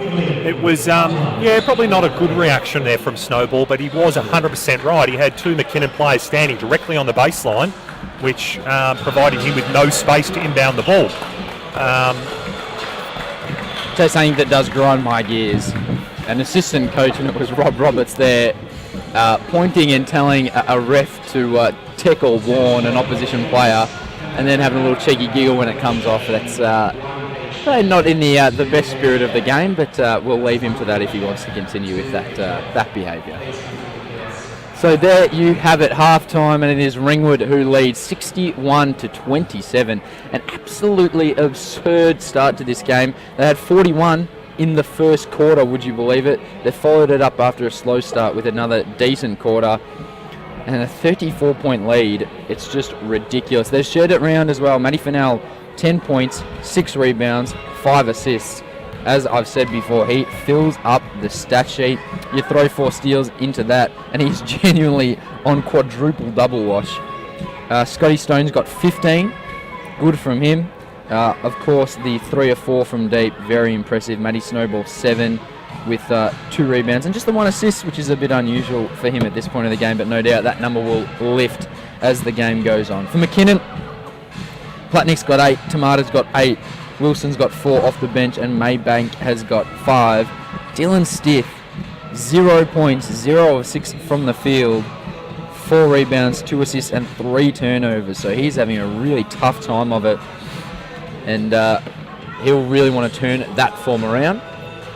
Speaker 2: It was, probably not a good reaction there from Snowball, but he was 100% right. He had 2 McKinnon players standing directly on the baseline, which provided him with no space to inbound the ball.
Speaker 1: So something that does grind my gears. An assistant coach, and it was Rob Roberts there, pointing and telling a ref to tackle Warren, an opposition player, and then having a little cheeky giggle when it comes off. That's not in the best spirit of the game, but we'll leave him to that if he wants to continue with that behaviour. So there you have it, half-time, and it is Ringwood who leads 61-27. An absolutely absurd start to this game. They had 41 in the first quarter, would you believe it? They followed it up after a slow start with another decent quarter. And a 34-point lead. It's just ridiculous. They've shared it round as well. Matty Fennell, 10 points, 6 rebounds, 5 assists. As I've said before, he fills up the stat sheet. You throw 4 steals into that, and he's genuinely on quadruple double wash. Scotty Stone's got 15. Good from him. Of course, the 3 or 4 from deep, very impressive. Matty Snowball, 7 with 2 rebounds and just the 1 assist, which is a bit unusual for him at this point of the game, but no doubt that number will lift as the game goes on. For McKinnon, Platnick's got 8, Tamada's got 8, Wilson's got 4 off the bench, and Maybank has got 5. Dylan Stiff, 0 points, 0 of 6 from the field, 4 rebounds, 2 assists, and 3 turnovers. So he's having a really tough time of it, and he'll really want to turn that form around.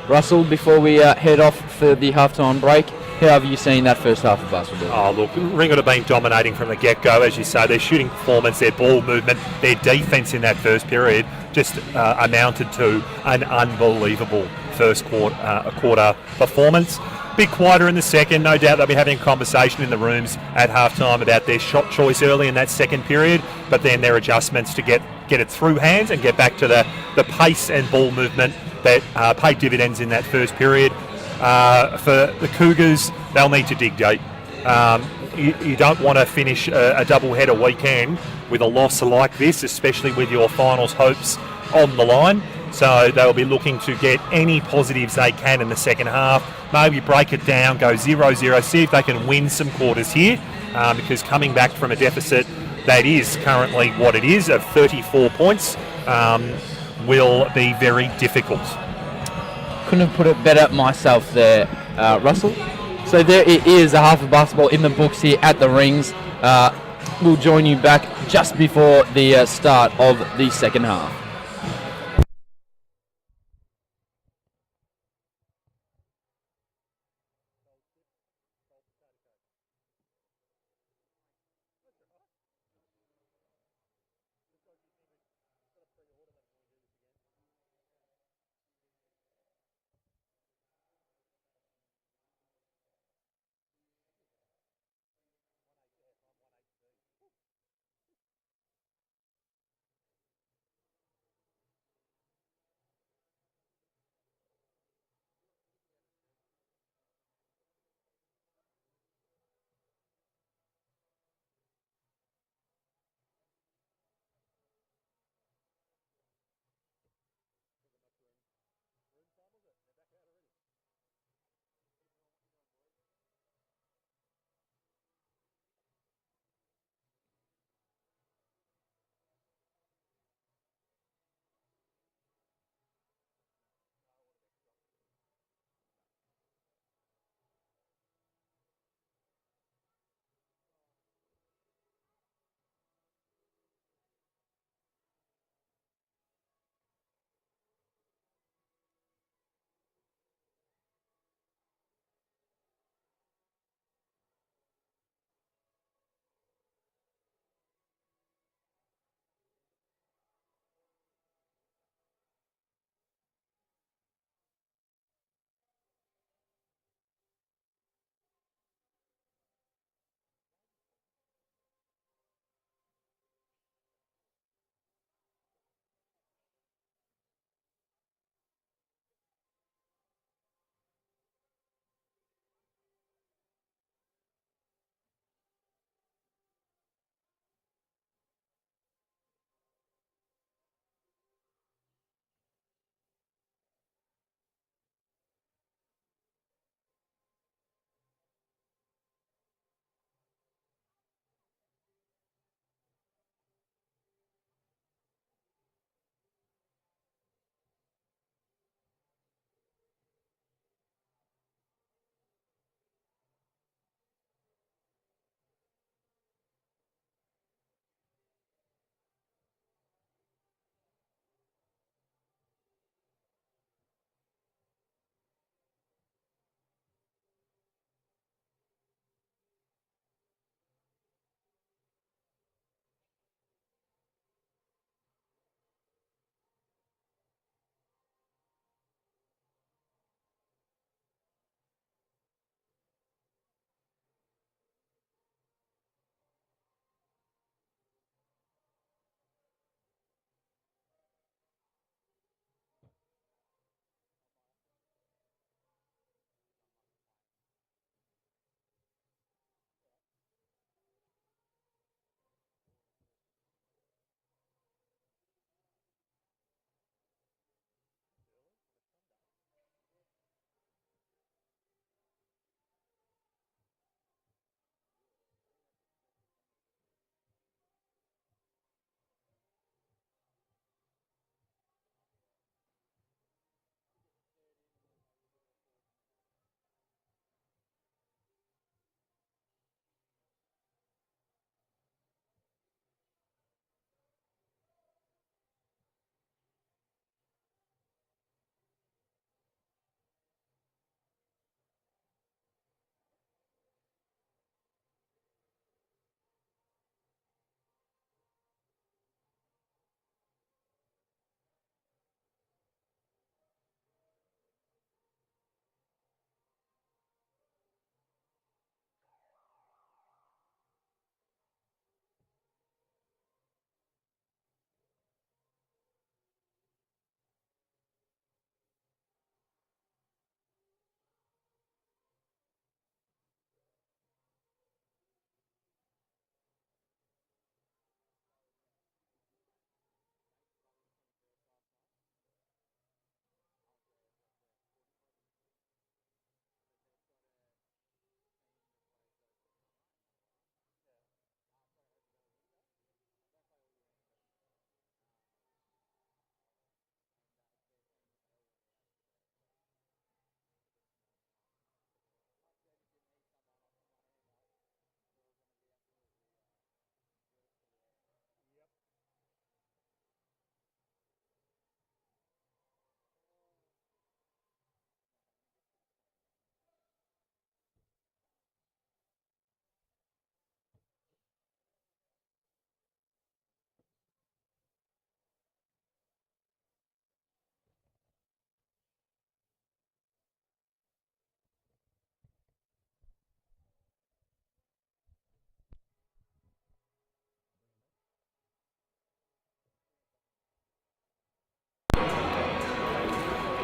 Speaker 1: Russell, before we head off for the halftime break, how have you seen that first half of basketball?
Speaker 2: Oh, look, Ringwood have been dominating from the get-go, as you say. Their shooting performance, their ball movement, their defence in that first period just amounted to an unbelievable first quarter performance. Bit quieter in the second. No doubt they'll be having a conversation in the rooms at halftime about their shot choice early in that second period, but then their adjustments to get it through hands and get back to the pace and ball movement that paid dividends in that first period. For the Cougars, they'll need to dig deep. you don't want to finish a double-header weekend with a loss like this, especially with your finals hopes on the line. So they'll be looking to get any positives they can in the second half. Maybe break it down, go 0-0, see if they can win some quarters here, because coming back from a deficit that is currently what it is of 34 points will be very difficult.
Speaker 1: Couldn't have put it better myself there, Russell. So there it is, a half of basketball in the books here at the Rings. We'll join you back just before the start of the second half.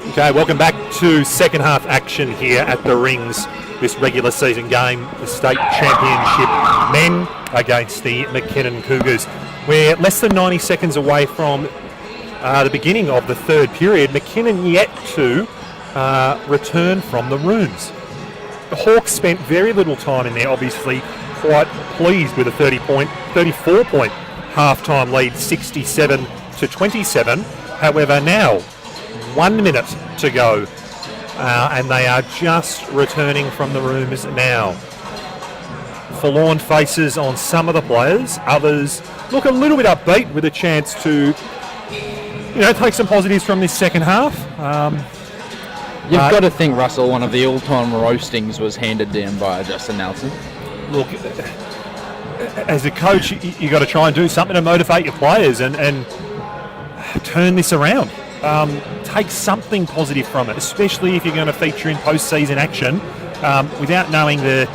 Speaker 2: Okay, welcome back to second half action here at the Rings. This regular season game, the state championship men against the McKinnon Cougars. We're less than 90 seconds away from the beginning of the third period. McKinnon yet to return from the rooms. The Hawks spent very little time in there, obviously quite pleased with a 34-point half-time lead, 67 to 27. However, now 1 minute to go, and they are just returning from the rooms now. Forlorn faces on some of the players. Others look a little bit upbeat with a chance to, take some positives from this second half.
Speaker 1: You've got to think, Russell, one of the all-time roastings was handed down by Justin Nelson.
Speaker 2: Look, as a coach, you got to try and do something to motivate your players and turn this around. Take something positive from it, especially if you're going to feature in post-season action without knowing the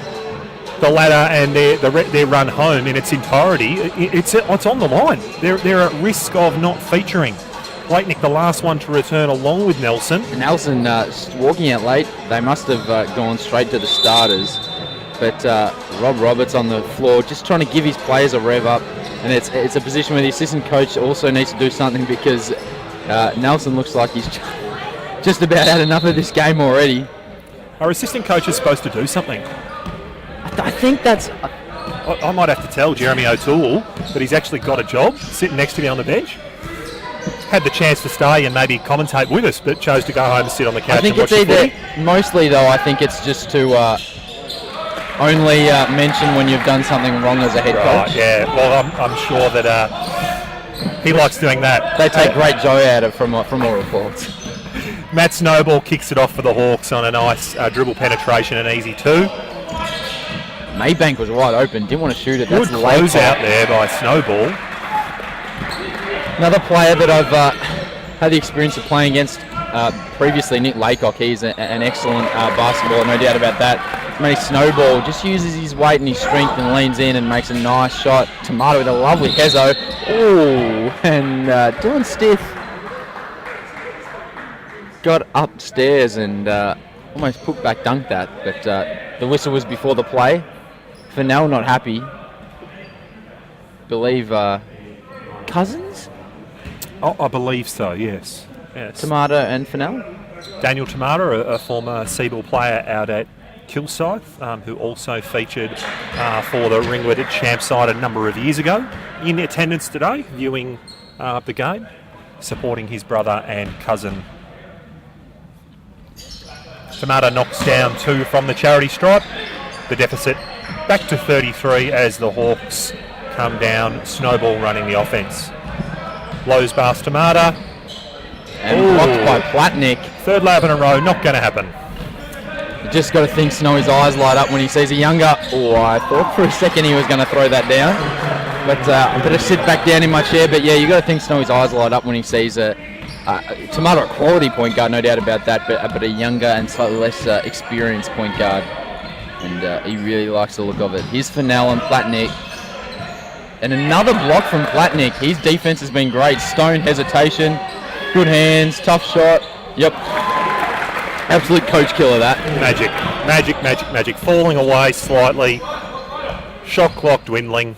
Speaker 2: ladder and their run home in its entirety. It's on the line. They're at risk of not featuring. Blakeney, the last one to return along with Nelson.
Speaker 1: Nelson walking out late. They must have gone straight to the starters. But Rob Roberts on the floor just trying to give his players a rev up. And it's a position where the assistant coach also needs to do something because Nelson looks like he's just about had enough of this game already.
Speaker 2: Our assistant coach is supposed to do something.
Speaker 1: I think that's...
Speaker 2: I might have to tell Jeremy O'Toole that he's actually got a job sitting next to me on the bench. Had the chance to stay and maybe commentate with us, but chose to go home and sit on the couch.
Speaker 1: I think
Speaker 2: and watch
Speaker 1: it's
Speaker 2: the
Speaker 1: either,
Speaker 2: footy.
Speaker 1: mostly though, I think it's just to only mention when you've done something wrong as a head coach.
Speaker 2: Right, yeah. Well, I'm sure that he likes doing that.
Speaker 1: They take great joy out of it from all reports.
Speaker 2: Matt Snowball kicks it off for the Hawks on a nice dribble penetration and easy two.
Speaker 1: Maybank was wide open, didn't want to shoot it.
Speaker 2: Good close out there by Snowball.
Speaker 1: Another player that I've had the experience of playing against previously, Nick Laycock. He's an excellent basketballer, no doubt about that. Matty Snowball just uses his weight and his strength and leans in and makes a nice shot. Tomato with a lovely hezzo. Ooh, and Dylan Stiff got upstairs and almost put back dunked that, but the whistle was before the play. Fennell not happy. Believe Cousins?
Speaker 2: Oh, I believe so, yes.
Speaker 1: Tomato and Fennell?
Speaker 2: Daniel Tomato, a former Seaball player out at Kilsyth, who also featured for the Ringwood champ side a number of years ago, in attendance today, viewing the game, supporting his brother and cousin. Tomato knocks down two from the charity stripe. The deficit back to 33 as the Hawks come down. Snowball running the offence. Blows past Tomato.
Speaker 1: And blocked by Platnick.
Speaker 2: Third lap in a row, not going to happen.
Speaker 1: You just got to think Snowy's eyes light up when he sees a younger. Oh, I thought for a second he was going to throw that down. But I better sit back down in my chair. But yeah, you got to think Snowy's eyes light up when he sees Tomato, a quality point guard, no doubt about that, but a younger and slightly less experienced point guard. And he really likes the look of it. Here's Fennell and Platnick. And another block from Platnick. His defense has been great. Stone hesitation, good hands, tough shot. Yep. Absolute coach killer, that.
Speaker 2: Magic. Falling away slightly. Shot clock dwindling.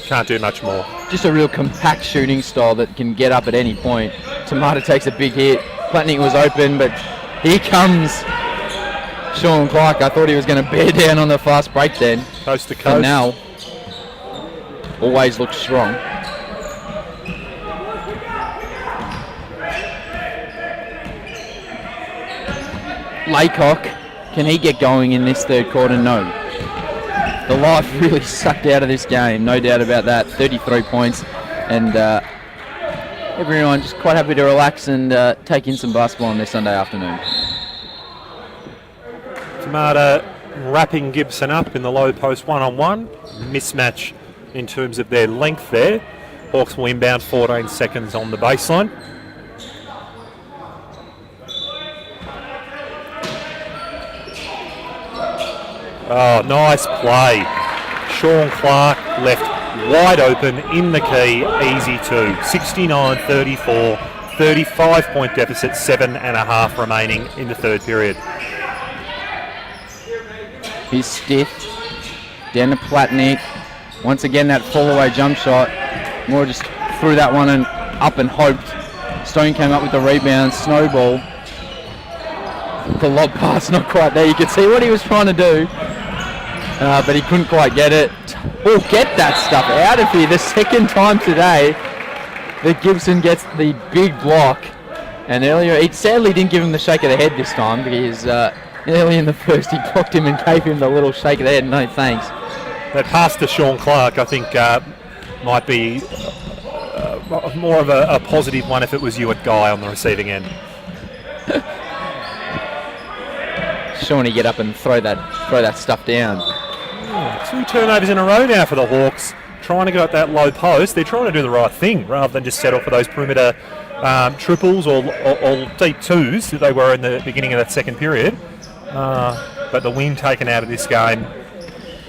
Speaker 2: Can't do much more.
Speaker 1: Just a real compact shooting style that can get up at any point. Tomato takes a big hit. Platnick was open, but here comes Sean Clark. I thought he was going to bear down on the fast break then.
Speaker 2: Coast to coast.
Speaker 1: And now, always looks strong. Laycock, can he get going in this third quarter? No. The life really sucked out of this game, no doubt about that. 33 points, and everyone just quite happy to relax and take in some basketball on this Sunday afternoon.
Speaker 2: Tomato wrapping Gibson up in the low post one-on-one. Mismatch in terms of their length there. Hawks will inbound 14 seconds on the baseline. Oh, nice play. Sean Clark left wide open in the key, easy two. 69-34, 35-point deficit, 7.5 remaining in the third period.
Speaker 1: He's stiff. Down to Platnik. Once again, that fall-away jump shot. Moore just threw that one and up and hoped. Stone came up with the rebound. Snowball. The lob pass not quite there. You could see what he was trying to do. But he couldn't quite get it. Oh, get that stuff out of here. The second time today that Gibson gets the big block. And earlier, he sadly didn't give him the shake of the head this time because early in the first he blocked him and gave him the little shake of the head. No thanks.
Speaker 2: That pass to Sean Clark, I think, might be more of a positive one if it was you at Guy on the receiving end.
Speaker 1: Shawnee get up and throw that stuff down.
Speaker 2: 2 turnovers in a row now for the Hawks, trying to go at that low post. They're trying to do the right thing rather than just settle for those perimeter triples or deep twos that they were in the beginning of that second period. But the wind taken out of this game,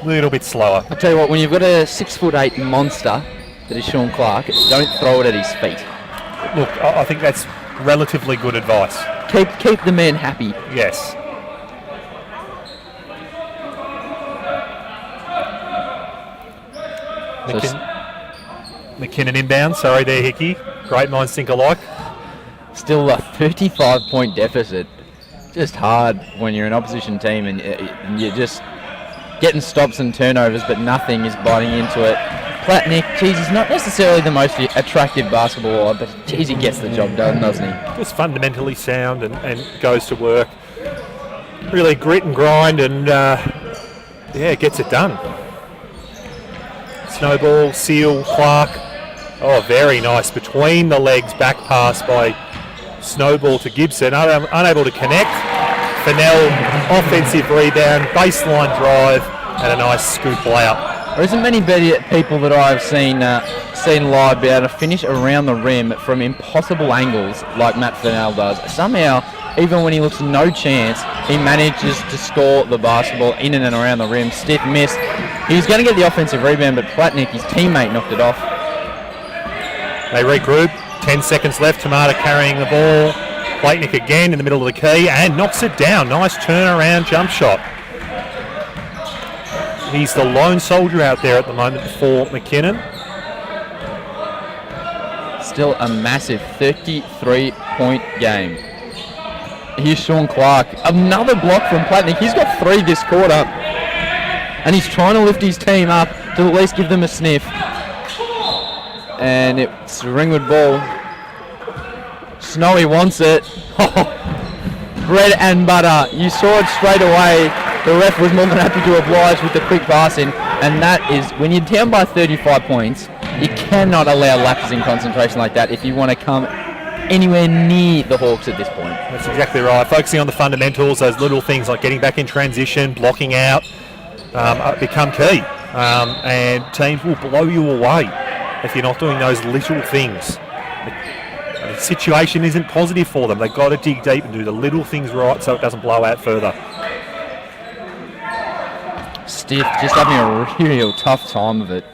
Speaker 2: a little bit slower.
Speaker 1: I'll tell you what, when you've got a 6'8" monster that is Sean Clark, don't throw it at his feet.
Speaker 2: Look, I think that's relatively good advice.
Speaker 1: Keep the man happy.
Speaker 2: Yes. McKinnon inbound. Sorry there, Hickey. Great minds think alike.
Speaker 1: Still a 35-point deficit. Just hard when you're an opposition team and you're just getting stops and turnovers, but nothing is biting into it. Platnik, geez, he's not necessarily the most attractive basketball player, but geez, he gets the job done, doesn't he?
Speaker 2: Just fundamentally sound and goes to work. Really grit and grind and, gets it done. Snowball, Seal, Clark. Oh, very nice. Between the legs, back pass by Snowball to Gibson. Unable to connect. Fennell, offensive rebound, baseline drive, and a nice scoop out.
Speaker 1: There isn't many better people that I've seen live be able to finish around the rim from impossible angles like Matt Fennell does. Somehow, even when he looks no chance, he manages to score the basketball in and around the rim. Stiff miss. He was going to get the offensive rebound, but Platnik, his teammate, knocked it off.
Speaker 2: They regroup. 10 seconds left. Tamata carrying the ball. Platnik again in the middle of the key and knocks it down. Nice turnaround jump shot. He's the lone soldier out there at the moment for McKinnon.
Speaker 1: Still a massive 33-point game. Here's Sean Clark. Another block from Platnik. He's got 3 this quarter. And he's trying to lift his team up to at least give them a sniff. And it's a Ringwood ball. Snowy wants it. Bread and butter. You saw it straight away. The ref was more than happy to oblige with the quick passing. And that is, when you're down by 35 points, you cannot allow lapses in concentration like that if you want to come anywhere near the Hawks at this point.
Speaker 2: That's exactly right. Focusing on the fundamentals, those little things like getting back in transition, blocking out, become key. And teams will blow you away if you're not doing those little things. The situation isn't positive for them. They've got to dig deep and do the little things right so it doesn't blow out further.
Speaker 1: Stiff, just having a real tough time of it.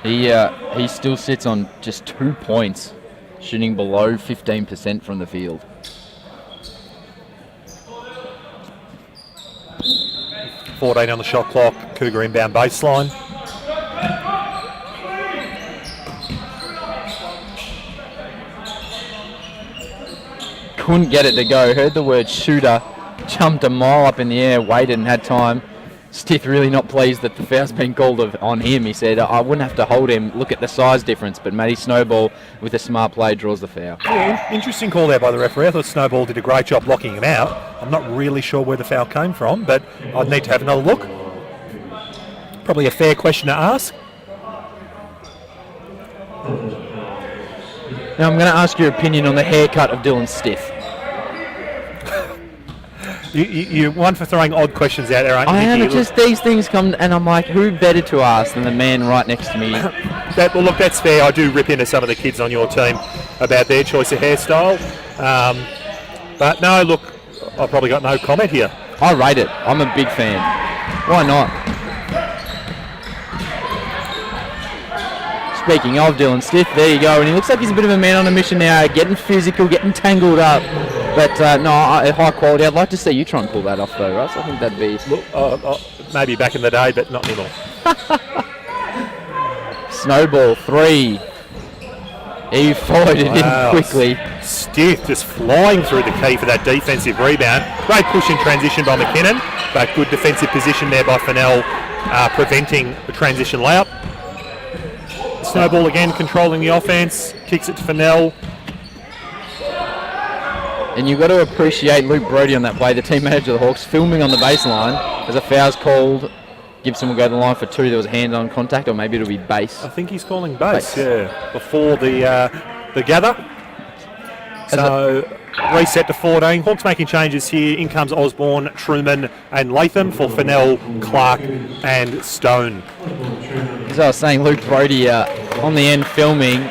Speaker 1: He still sits on just 2 points, shooting below 15% from the field.
Speaker 2: .14 on the shot clock. Cougar inbound baseline.
Speaker 1: Couldn't get it to go. Heard the word shooter. Jumped a mile up in the air, waited and had time. Stith really not pleased that the foul's been called on him. He said, I wouldn't have to hold him. Look at the size difference. But Matty Snowball, with a smart play, draws the foul.
Speaker 2: Yeah, interesting call there by the referee. I thought Snowball did a great job blocking him out. I'm not really sure where the foul came from, but I'd need to have another look. Probably a fair question to ask.
Speaker 1: Now I'm going to ask your opinion on the haircut of Dylan Stith.
Speaker 2: You're one for throwing odd questions out there, aren't you?
Speaker 1: I am. Just these things come, and I'm like, who better to ask than the man right next to me?
Speaker 2: Well, look, that's fair. I do rip into some of the kids on your team about their choice of hairstyle. But no, look, I've probably got no comment here.
Speaker 1: I rate it. I'm a big fan. Why not? Speaking of Dylan Stiff, there you go. And he looks like he's a bit of a man on a mission now, getting physical, getting tangled up. But high quality. I'd like to see you try and pull that off though, Russ. I think that'd be...
Speaker 2: Maybe back in the day, but not anymore.
Speaker 1: Snowball, 3. He followed it in quickly.
Speaker 2: Stiff just flying through the key for that defensive rebound. Great push in transition by McKinnon, but good defensive position there by Fennell, preventing the transition layup. Snowball again controlling the offense, kicks it to Fennell.
Speaker 1: And you've got to appreciate Luke Brodie on that play, the team manager of the Hawks, filming on the baseline. As a foul's called, Gibson will go to the line for 2. There was a hand-on contact, or maybe it'll be base.
Speaker 2: I think he's calling base. Yeah, before the gather. So reset to 14. Hawks making changes here. In comes Osborne, Truman and Latham for Fennell, Clark and Stone.
Speaker 1: As I was saying, Luke Brodie on the end filming,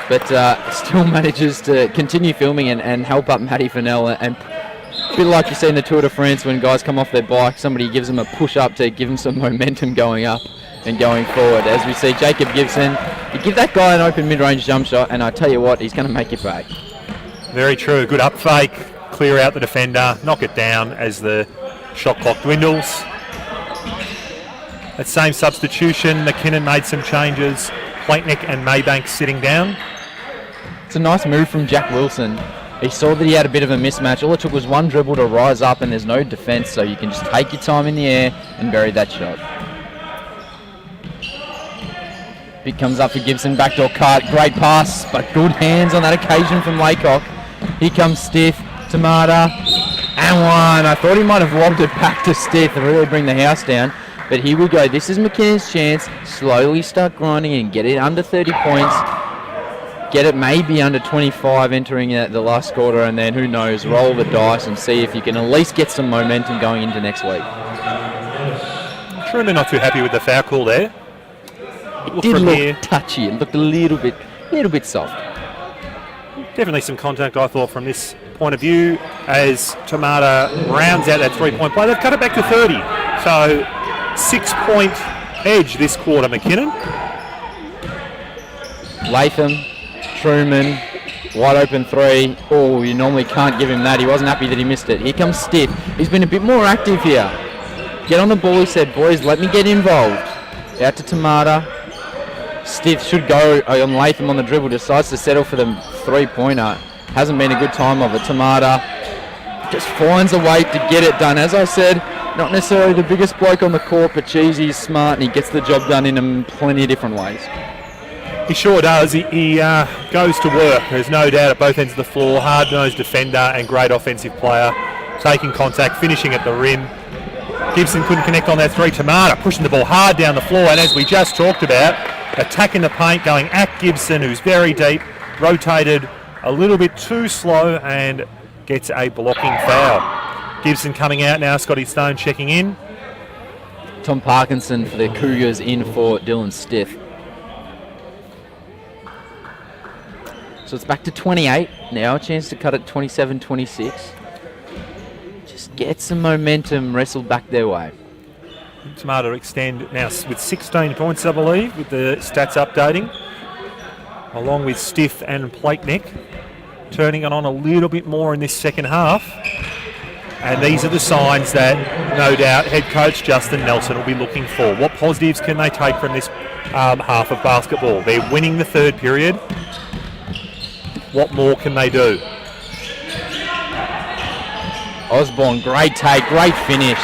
Speaker 1: but still manages to continue filming and help up Matty Fennell. And a bit like you see in the Tour de France when guys come off their bike, somebody gives them a push-up to give them some momentum going up and going forward. As we see Jacob Gibson, you give that guy an open mid-range jump shot, and I tell you what, he's going to make it back.
Speaker 2: Very true. Good up fake, clear out the defender, knock it down as the shot clock dwindles. That same substitution, McKinnon made some changes. Planknick and Maybank sitting down.
Speaker 1: It's a nice move from Jack Wilson. He saw that he had a bit of a mismatch. All it took was one dribble to rise up, and there's no defence, so you can just take your time in the air and bury that shot. Big comes up for Gibson, backdoor cut, great pass, but good hands on that occasion from Laycock. Here comes Stiff, Tamata, and one. I thought he might have lobbed it back to Stiff and really bring the house down, but here we go. This is McKinnon's chance. Slowly start grinding and get it under 30 points. Get it maybe under 25 entering the last quarter, and then who knows, roll the dice and see if you can at least get some momentum going into next week.
Speaker 2: Truman not too happy with the foul call there.
Speaker 1: It did look touchy. It looked a little bit soft.
Speaker 2: Definitely some contact, I thought, from this point of view, as Tamata rounds out that 3-point play. They've cut it back to 30. So 6-point edge this quarter, McKinnon.
Speaker 1: Latham, Truman, wide open 3. Oh, you normally can't give him that. He wasn't happy that he missed it. Here comes Stiff. He's been a bit more active here. Get on the ball, he said. Boys, let me get involved. Out to Tamata. Stiff should go on Latham on the dribble. Decides to settle for the 3-pointer. Hasn't been a good time of it. Tamata just finds a way to get it done. As I said, not necessarily the biggest bloke on the court, but geez, he's smart and he gets the job done in plenty of different ways.
Speaker 2: He sure does. He goes to work. There's no doubt at both ends of the floor. Hard-nosed defender and great offensive player. Taking contact, finishing at the rim. Gibson couldn't connect on that 3. Tamata pushing the ball hard down the floor, and as we just talked about, attacking the paint, going at Gibson, who's very deep, rotated a little bit too slow and gets a blocking foul. Gibson coming out now, Scotty Stone checking in.
Speaker 1: Tom Parkinson for the Cougars in for Dylan Stiff. So it's back to 28 now, a chance to cut it 27-26. Just get some momentum wrestled back their way.
Speaker 2: Tamata extend now with 16 points, I believe, with the stats updating, along with Stiff and Plakeneck, turning it on a little bit more in this second half. And these are the signs that, no doubt, head coach Justin Nelson will be looking for. What positives can they take from this half of basketball? They're winning the third period. What more can they do?
Speaker 1: Osborne, great take, great finish.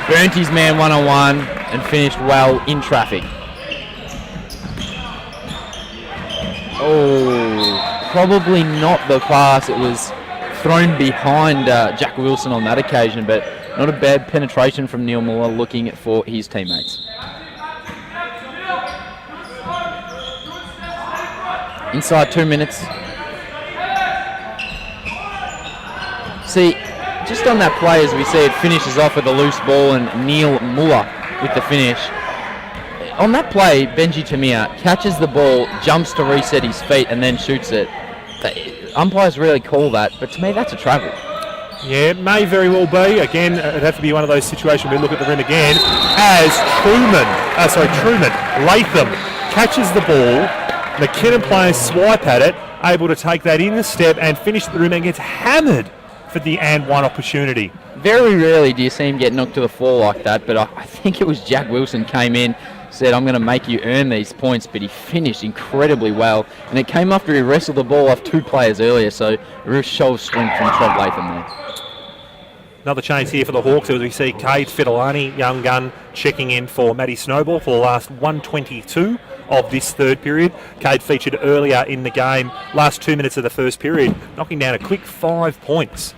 Speaker 1: Burnt his man one-on-one and finished well in traffic. Oh, probably not the pass. It was thrown behind Jack Wilson on that occasion, but not a bad penetration from Neil Muller looking for his teammates. Inside 2 minutes. See, just on that play, as we see, it finishes off with a loose ball and Neil Muller with the finish. On that play, Benji Tamir catches the ball, jumps to reset his feet and then shoots it. The umpires really call that, but to me that's a travel.
Speaker 2: Yeah, it may very well be. Again, it'd have to be one of those situations where we look at the rim again as Truman, Latham catches the ball. McKinnon players swipe at it, able to take that in the step and finish at the rim and gets hammered for the and one opportunity.
Speaker 1: Very rarely do you see him get knocked to the floor like that, but I think it was Jack Wilson came in, said, I'm going to make you earn these points, but he finished incredibly well, and it came after he wrestled the ball off 2 players earlier, so a real show of strength from Trev Latham there.
Speaker 2: Another change here for the Hawks as we see Cade Fidelani, young gun, checking in for Matty Snowball for the last 1:22 of this third period. Cade featured earlier in the game, last 2 minutes of the first period, knocking down a quick 5 points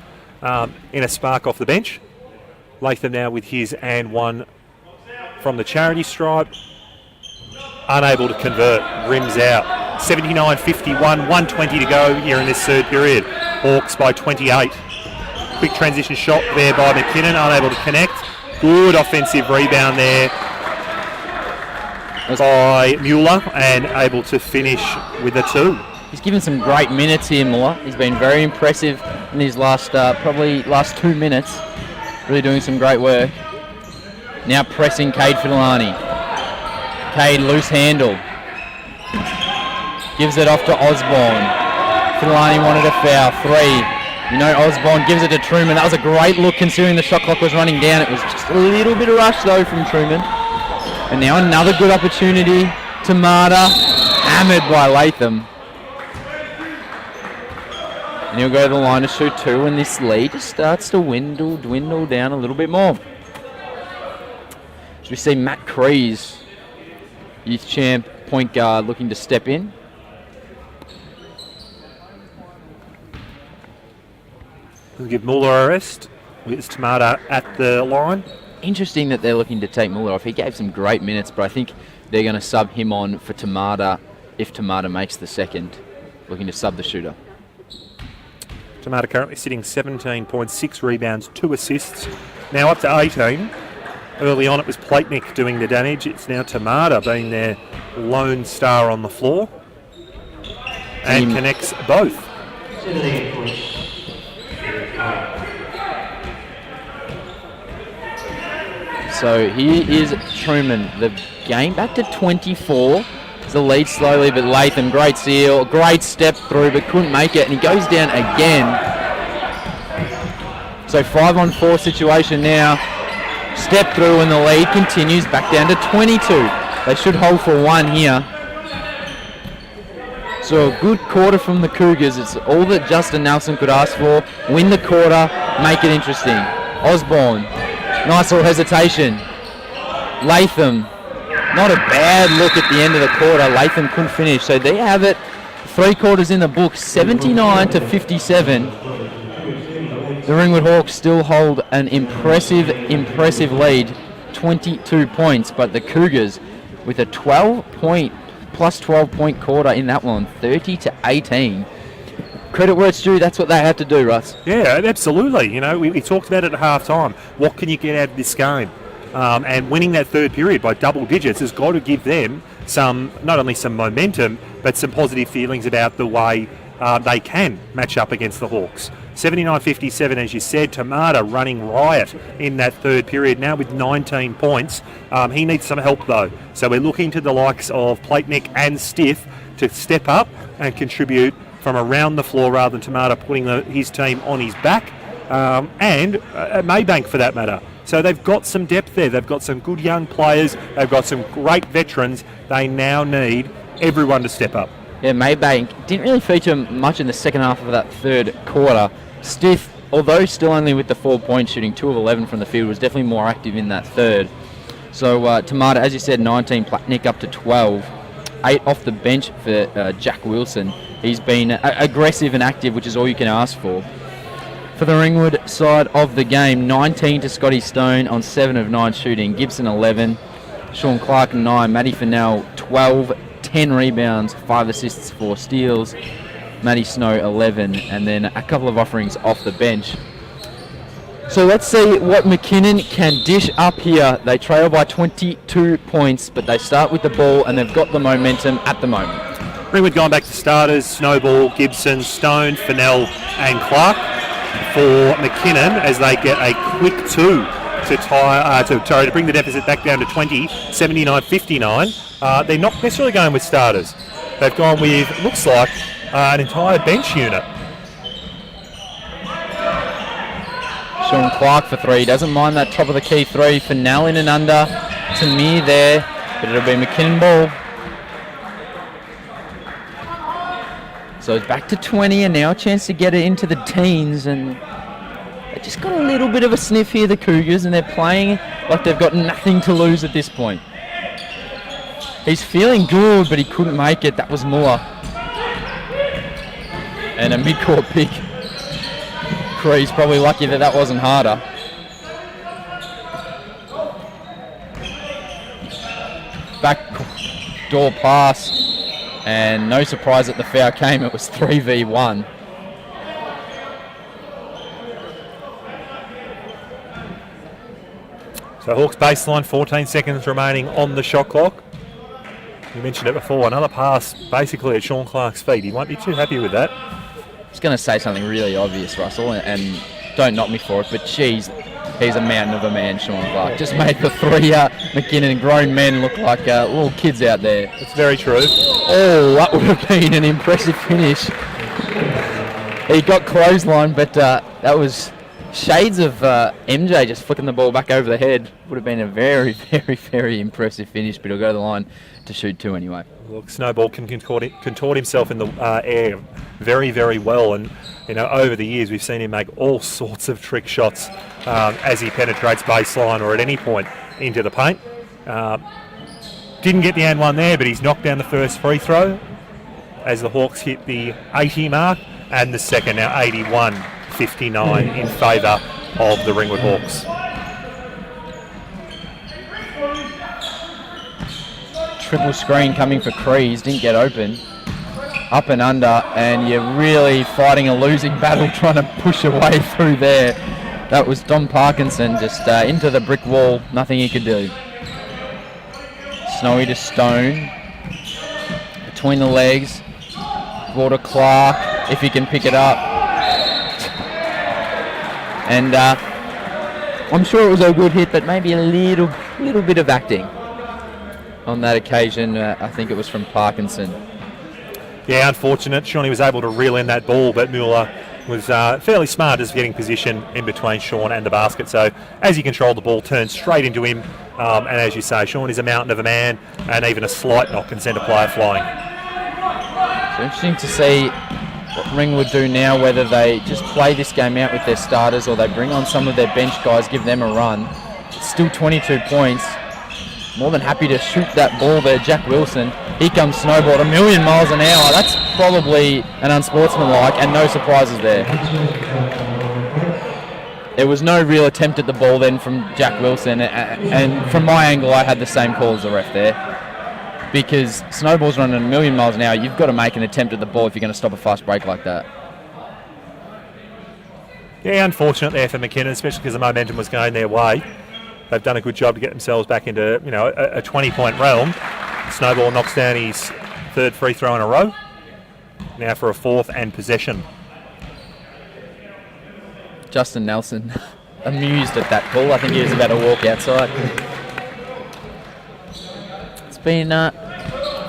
Speaker 2: in a spark off the bench. Latham now with his and one from the charity stripe. Unable to convert, rims out. 79-51, 1:20 to go here in this third period. Hawks by 28. Quick transition shot there by McKinnon, unable to connect. Good offensive rebound there by Mueller and able to finish with a 2.
Speaker 1: He's given some great minutes here, Muller. He's been very impressive in his last 2 minutes. Really doing some great work. Now pressing Cade Fidelani. Cade loose handle. Gives it off to Osborne. Fidelani wanted a foul. 3. You know, Osborne gives it to Truman. That was a great look considering the shot clock was running down. It was just a little bit of rush though from Truman. And now another good opportunity. Tamata, hammered by Latham. And he'll go to the line to shoot 2, and this lead just starts to dwindle down a little bit more. So we see Matt Crees, youth champ, point guard, looking to step in.
Speaker 2: We'll give Muller a rest with Tamata at the line.
Speaker 1: Interesting that they're looking to take Muller off. He gave some great minutes, but I think they're going to sub him on for Tamata if Tamata makes the second. Looking to sub the shooter.
Speaker 2: Tamata currently sitting 17.6 rebounds, 2 assists. Now up to 18. Early on it was Platenick doing the damage. It's now Tamata being their lone star on the floor. And connects both.
Speaker 1: So here is Truman. The game back to 24. It's the lead slowly, but Latham, great seal, great step through, but couldn't make it, and he goes down again. So 5-on-4 situation now. Step through, and the lead continues back down to 22. They should hold for 1 here. So a good quarter from the Cougars. It's all that Justin Nelson could ask for. Win the quarter, make it interesting. Osborne, nice little hesitation. Latham, not a bad look at the end of the quarter. Latham couldn't finish. So there you have it. 3 quarters in the book, 79-57. The Ringwood Hawks still hold an impressive lead, 22 points. But the Cougars with a plus 12-point quarter in that one, 30-18. Credit where it's due, that's what they had to do, Russ.
Speaker 2: Yeah, absolutely. You know, we talked about it at half-time. What can you get out of this game? And winning that third period by double digits has got to give them not only some momentum, but some positive feelings about the way they can match up against the Hawks. 79-57, as you said. Tamata running riot in that third period, now with 19 points. He needs some help, though. So we're looking to the likes of Platenick and Stiff to step up and contribute from around the floor rather than Tamata putting his team on his back, and Maybank for that matter. So they've got some depth there. They've got some good young players. They've got some great veterans. They now need everyone to step up.
Speaker 1: Yeah, Maybank didn't really feature much in the second half of that third quarter. Stiff, although still only with the 4-point shooting, 2 of 11 from the field, was definitely more active in that third. So Tamata, as you said, 19, Platenick up to 12. 8 off the bench for Jack Wilson. He's been aggressive and active, which is all you can ask for. For the Ringwood side of the game, 19 to Scotty Stone on 7 of 9 shooting. Gibson 11, Sean Clark 9, Matty Fennell 12, 10 rebounds, 5 assists, 4 steals. Matty Snow 11, and then a couple of offerings off the bench. So let's see what McKinnon can dish up here. They trail by 22 points, but they start with the ball and they've got the momentum at the moment.
Speaker 2: Ringwood going back to starters: Snowball, Gibson, Stone, Fennell and Clark for McKinnon as they get a quick 2 to bring the deficit back down to 20, 79-59. they're not necessarily going with starters. They've gone with, looks like, an entire bench unit.
Speaker 1: Sean Clark for 3. Doesn't mind that top of the key 3. Fennell in and under. Tamir there, but it'll be McKinnon ball. So it's back to 20 and now a chance to get it into the teens, and they just got a little bit of a sniff here, the Cougars, and they're playing like they've got nothing to lose at this point. He's feeling good, but he couldn't make it. That was Muller. And a mid-court pick. Cree's probably lucky that wasn't harder. Back door pass, and no surprise that the foul came. It was 3v1.
Speaker 2: So Hawks baseline, 14 seconds remaining on the shot clock. You mentioned it before, another pass basically at Sean Clark's feet. He won't be too happy with that.
Speaker 1: I was going to say something really obvious, Russell, and don't knock me for it, but geez, he's a mountain of a man, Sean Clark. Just made the 3 McKinnon and grown men look like little kids out there.
Speaker 2: It's very true.
Speaker 1: Oh, that would have been an impressive finish. He got clothesline, but that was shades of MJ just flicking the ball back over the head. Would have been a very, very, very impressive finish, but he'll go to the line to shoot 2 anyway.
Speaker 2: Look, Snowball can contort himself in the air very, very well, and over the years we've seen him make all sorts of trick shots as he penetrates baseline or at any point into the paint. Didn't get the and one there, but he's knocked down the first free throw as the Hawks hit the 80 mark, and the second now 81-59 in favour of the Ringwood Hawks.
Speaker 1: Triple screen coming for Crees, didn't get open. Up and under, and you're really fighting a losing battle trying to push away through there. That was Dom Parkinson just into the brick wall, nothing he could do. Snowy to Stone, between the legs, ball to Clark, if he can pick it up. And I'm sure it was a good hit, but maybe a little bit of acting on that occasion. I think it was from Parkinson.
Speaker 2: Yeah, unfortunate. Shawnee was able to reel in that ball, but Mueller was fairly smart as getting position in between Sean and the basket. So as he controlled the ball, turned straight into him. And as you say, Sean is a mountain of a man, and even a slight knock can send a player flying.
Speaker 1: So interesting to see what Ringwood do now, whether they just play this game out with their starters or they bring on some of their bench guys, give them a run. It's still 22 points. More than happy to shoot that ball there, Jack Wilson. Here comes Snowball at 1,000,000 miles an hour. That's probably an unsportsmanlike, and no surprises there. There was no real attempt at the ball then from Jack Wilson, and from my angle I had the same call as the ref there. Because Snowball's running 1,000,000 miles an hour, you've got to make an attempt at the ball if you're going to stop a fast break like that.
Speaker 2: Yeah, unfortunate there for McKinnon, especially because the momentum was going their way. They've done a good job to get themselves back into a 20-point realm. Snowball knocks down his third free throw in a row. Now for a fourth and possession.
Speaker 1: Justin Nelson amused at that call. I think he was about to walk outside. It's been a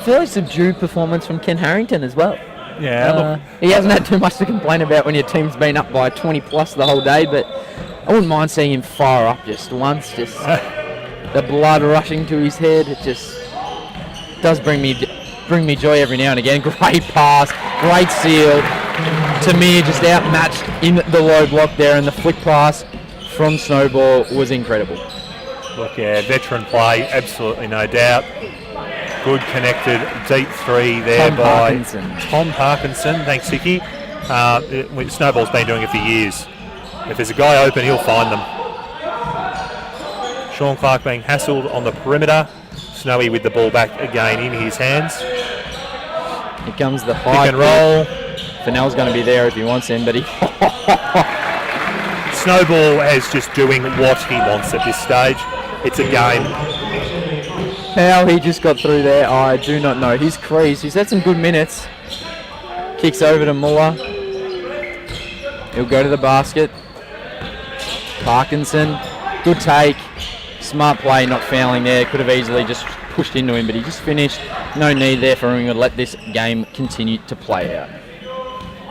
Speaker 1: fairly subdued performance from Ken Harrington as well.
Speaker 2: Yeah,
Speaker 1: he hasn't had too much to complain about when your team's been up by 20 plus the whole day, but I wouldn't mind seeing him fire up just once, just the blood rushing to his head. It just does bring me joy every now and again. Great pass, great seal. Tamir just outmatched in the low block there, and the flick pass from Snowball was incredible.
Speaker 2: Look, yeah, veteran play, absolutely no doubt. Good connected deep three there by Tom Parkinson. Thanks, Hickey. Snowball's been doing it for years. If there's a guy open, he'll find them. Sean Clark being hassled on the perimeter. Snowy with the ball back again in his hands.
Speaker 1: Here comes the high
Speaker 2: pick and roll.
Speaker 1: Fennell's going to be there if he wants him, but he...
Speaker 2: Snowball is just doing what he wants at this stage. It's a game.
Speaker 1: How he just got through there, I do not know. He's creased. He's had some good minutes. Kicks over to Muller. He'll go to the basket. Parkinson, good take. Smart play, not fouling there. Could have easily just pushed into him, but he just finished. No need there for Ringwood. Let this game continue to play out.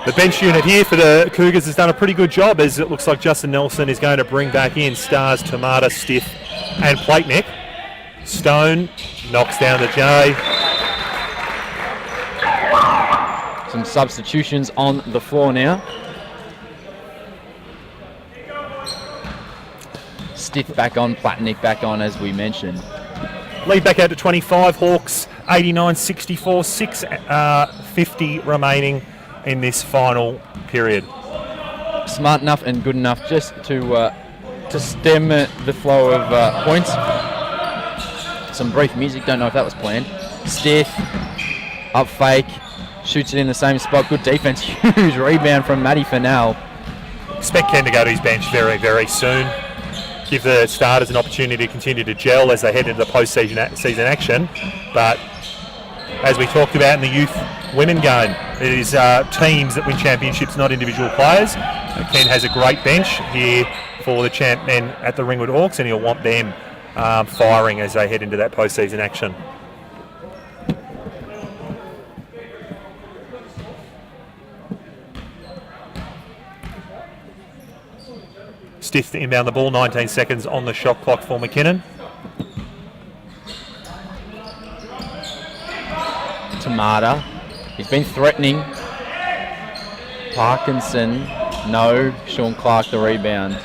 Speaker 2: The bench unit here for the Cougars has done a pretty good job, as it looks like Justin Nelson is going to bring back in Stars, Tomato, Stiff and Plateneck. Stone knocks down the J.
Speaker 1: Some substitutions on the floor now. Stiff back on, Plateneck back on, as we mentioned.
Speaker 2: Lead back out to 25, Hawks 89-64, 6:50 remaining in this final period.
Speaker 1: Smart enough and good enough just to stem the flow of points. Some brief music, don't know if that was planned. Stiff, up fake, shoots it in the same spot. Good defense, huge rebound from Matty Fennell.
Speaker 2: Expect Ken to go to his bench very, very soon. Give the starters an opportunity to continue to gel as they head into the post-season action. But as we talked about in the youth women game, it is teams that win championships, not individual players. Ken has a great bench here for the champ men at the Ringwood Hawks, and he'll want them firing as they head into that post-season action. Stiff to inbound the ball, 19 seconds on the shot clock for McKinnon.
Speaker 1: Tomato, he's been threatening. Parkinson, no. Sean Clark the rebound.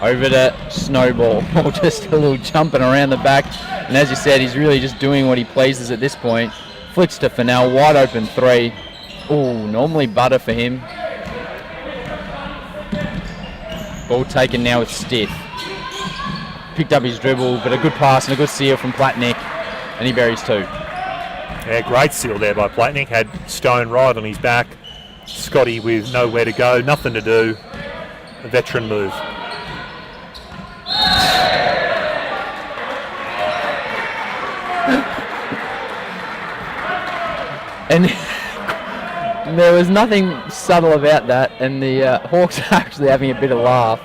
Speaker 1: Over to Snowball, just a little jumping around the back. And as you said, he's really just doing what he pleases at this point. Flicks to Fennell, wide open three. Oh, normally butter for him. Ball taken now with Stiff. Picked up his dribble, but a good pass and a good seal from Plateneck, and he buries two.
Speaker 2: Yeah, great seal there by Plateneck. Had Stone right on his back. Scotty with nowhere to go, nothing to do. A veteran move.
Speaker 1: And there was nothing subtle about that, and the Hawks are actually having a bit of laugh.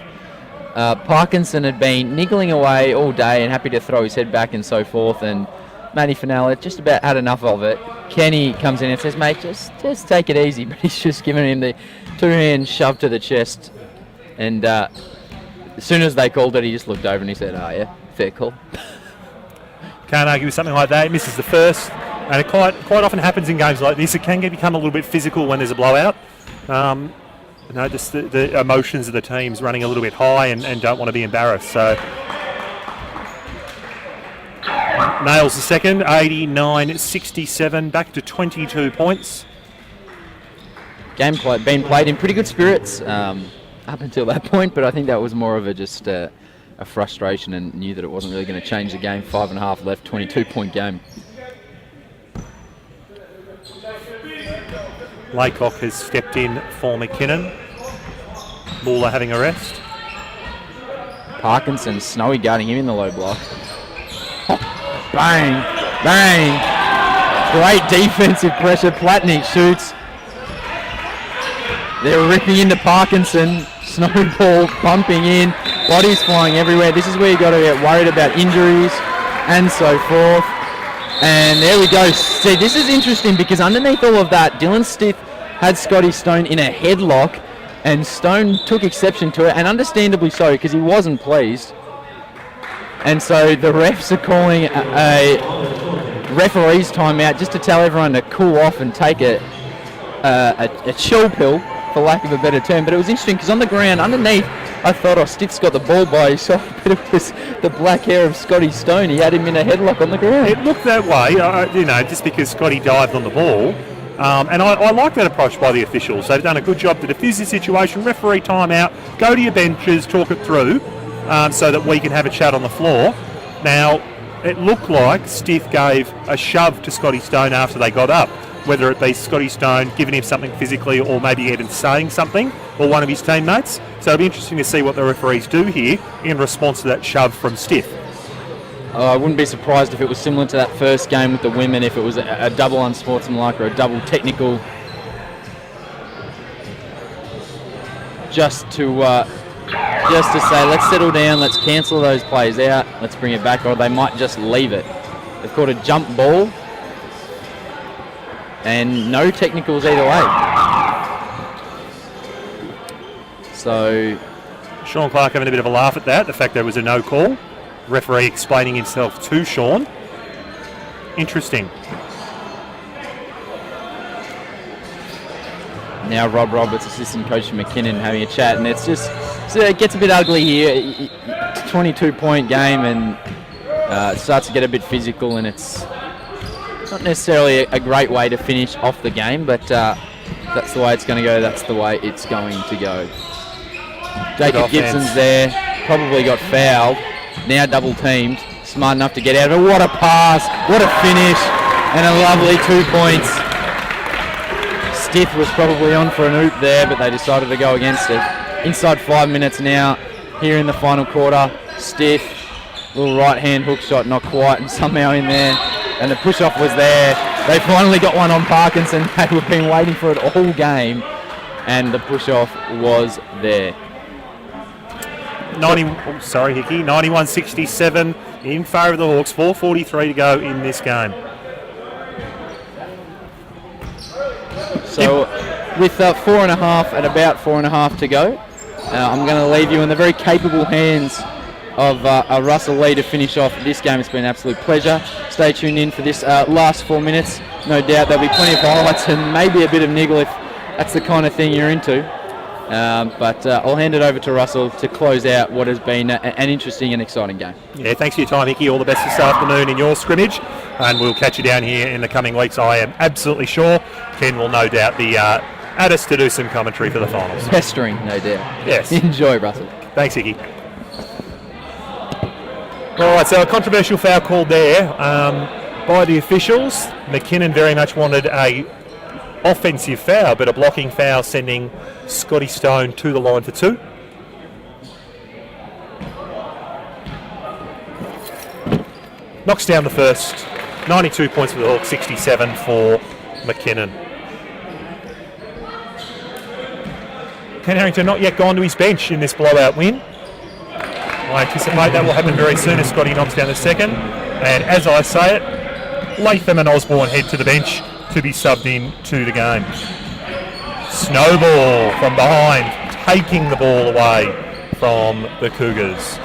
Speaker 1: Parkinson had been niggling away all day and happy to throw his head back and so forth, and Matty Fennell had just about had enough of it. Kenny comes in and says, mate, just take it easy, but he's just giving him the two-hand shove to the chest, and as soon as they called it, he just looked over and he said, oh yeah, fair call.
Speaker 2: Can't argue with something like that. He misses the first. And it quite often happens in games like this. It can become a little bit physical when there's a blowout. Just the emotions of the teams running a little bit high and don't want to be embarrassed. So nails the second, 89-67, back to 22 points.
Speaker 1: Game been played in pretty good spirits up until that point, but I think that was more of a frustration, and knew that it wasn't really going to change the game. 5.5 left, 22-point game.
Speaker 2: Laycock has stepped in for McKinnon. Muller having a rest.
Speaker 1: Parkinson, Snowy guarding him in the low block. Bang, bang. Great defensive pressure. Plateneck shoots. They're ripping into Parkinson. Snowball bumping in. Bodies flying everywhere. This is where you've got to get worried about injuries and so forth. And there we go. See, this is interesting because underneath all of that, Dylan Stiff had Scotty Stone in a headlock, and Stone took exception to it, and understandably so, because he wasn't pleased. And so the refs are calling a referee's timeout just to tell everyone to cool off and take a chill pill, for lack of a better term. But it was interesting because on the ground underneath, I thought, Stiff's got the ball by his side, but it was the black hair of Scotty Stone. He had him in a headlock on the ground.
Speaker 2: It looked that way, just because Scotty dived on the ball. And I like that approach by the officials. They've done a good job to diffuse the situation, referee timeout, go to your benches, talk it through, so that we can have a chat on the floor. Now, it looked like Stiff gave a shove to Scotty Stone after they got up, whether it be Scotty Stone giving him something physically or maybe even saying something, or one of his teammates. So it'll be interesting to see what the referees do here in response to that shove from Stiff.
Speaker 1: I wouldn't be surprised if it was similar to that first game with the women, if it was a double unsportsmanlike or a double technical. Just to say, let's settle down, let's cancel those plays out, let's bring it back, or they might just leave it. They've called a jump ball. And no technicals either way. So
Speaker 2: Sean Clark having a bit of a laugh at that, the fact there was a no call. Referee explaining himself to Sean. Interesting.
Speaker 1: now Rob Roberts, assistant coach for McKinnon, having a chat, and it's just, so it gets a bit ugly here. It's a 22-point game, and it starts to get a bit physical, and it's not necessarily a great way to finish off the game, but that's the way it's going to go. That's the way it's going to go. Jacob Gibson's there, probably got fouled, now double teamed, smart enough to get out of it. What a pass, what a finish, and a lovely 2 points. Stiff was probably on for an oop there, but they decided to go against it. Inside 5 minutes now, here in the final quarter. Stiff, little right hand hook shot, not quite, and somehow in there, and the push off was there. They finally got one on Parkinson. They were been waiting for it all game, and the push off was there.
Speaker 2: 91-67 in favour of the Hawks. 4:43 to go in this game.
Speaker 1: So with 4.5 and about 4.5 to go, I'm going to leave you in the very capable hands of Russell Lee to finish off this game. It's been an absolute pleasure. Stay tuned in for this last 4 minutes. No doubt there'll be plenty of highlights and maybe a bit of niggle if that's the kind of thing you're into. But I'll hand it over to Russell to close out what has been an interesting and exciting game.
Speaker 2: Yeah, thanks for your time, Hickey. All the best this afternoon in your scrimmage, and we'll catch you down here in the coming weeks. I am absolutely sure Ken will no doubt be at us to do some commentary for the finals.
Speaker 1: Pestering, no doubt.
Speaker 2: Yes.
Speaker 1: Enjoy, Russell.
Speaker 2: Thanks, Hickey. All right, so a controversial foul called there by the officials. McKinnon very much wanted a offensive foul, but a blocking foul, sending Scotty Stone to the line for two. Knocks down the first. 92 points for the Hawks, 67 for McKinnon. Ken Harrington not yet gone to his bench in this blowout win. I anticipate that will happen very soon as Scotty knocks down the second. And as I say it, Latham and Osborne head to the bench to be subbed in to the game. Snowball from behind, taking the ball away from the Cougars.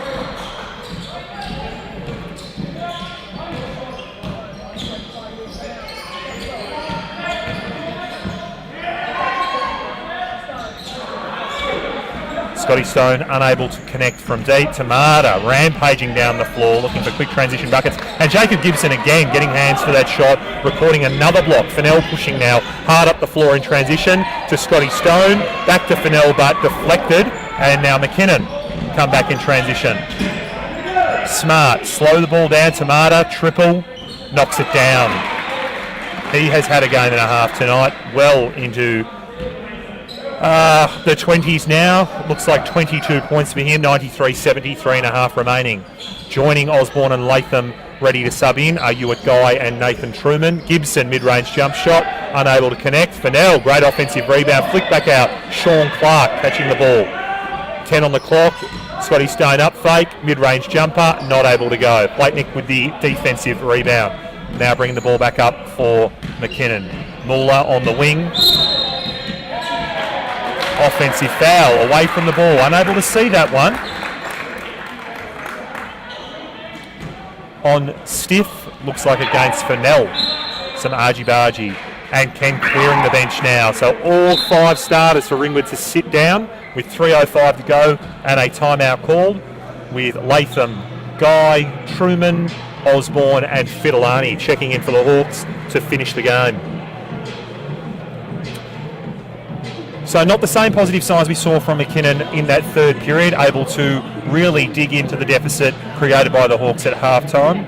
Speaker 2: Scotty Stone unable to connect from deep. Tamada rampaging down the floor, looking for quick transition buckets. And Jacob Gibson again getting hands for that shot, recording another block. Fennell pushing now hard up the floor in transition to Scotty Stone. Back to Fennell, but deflected. And now McKinnon come back in transition. Smart, slow the ball down. Tamada, triple, knocks it down. He has had a game and a half tonight, well into the 20s now. Looks like 22 points for him, 93-70, 3.5 remaining. Joining Osborne and Latham ready to sub in are Ewart Guy and Nathan Truman. Gibson, mid-range jump shot, unable to connect. Fennell, great offensive rebound, flick back out. Sean Clark catching the ball. 10 on the clock. Scotty Stone up fake, mid-range jumper, not able to go. Platnick with the defensive rebound. Now bringing the ball back up for McKinnon. Muller on the wing. Offensive foul away from the ball. Unable to see that one. On Stiff, looks like against Fennell. Some argy-bargy. And Ken clearing the bench now. So all 5 starters for Ringwood to sit down with 3:05 to go and a timeout called, with Latham, Guy, Truman, Osborne and Fidelani checking in for the Hawks to finish the game. So not the same positive signs we saw from McKinnon in that third period, able to really dig into the deficit created by the Hawks at halftime.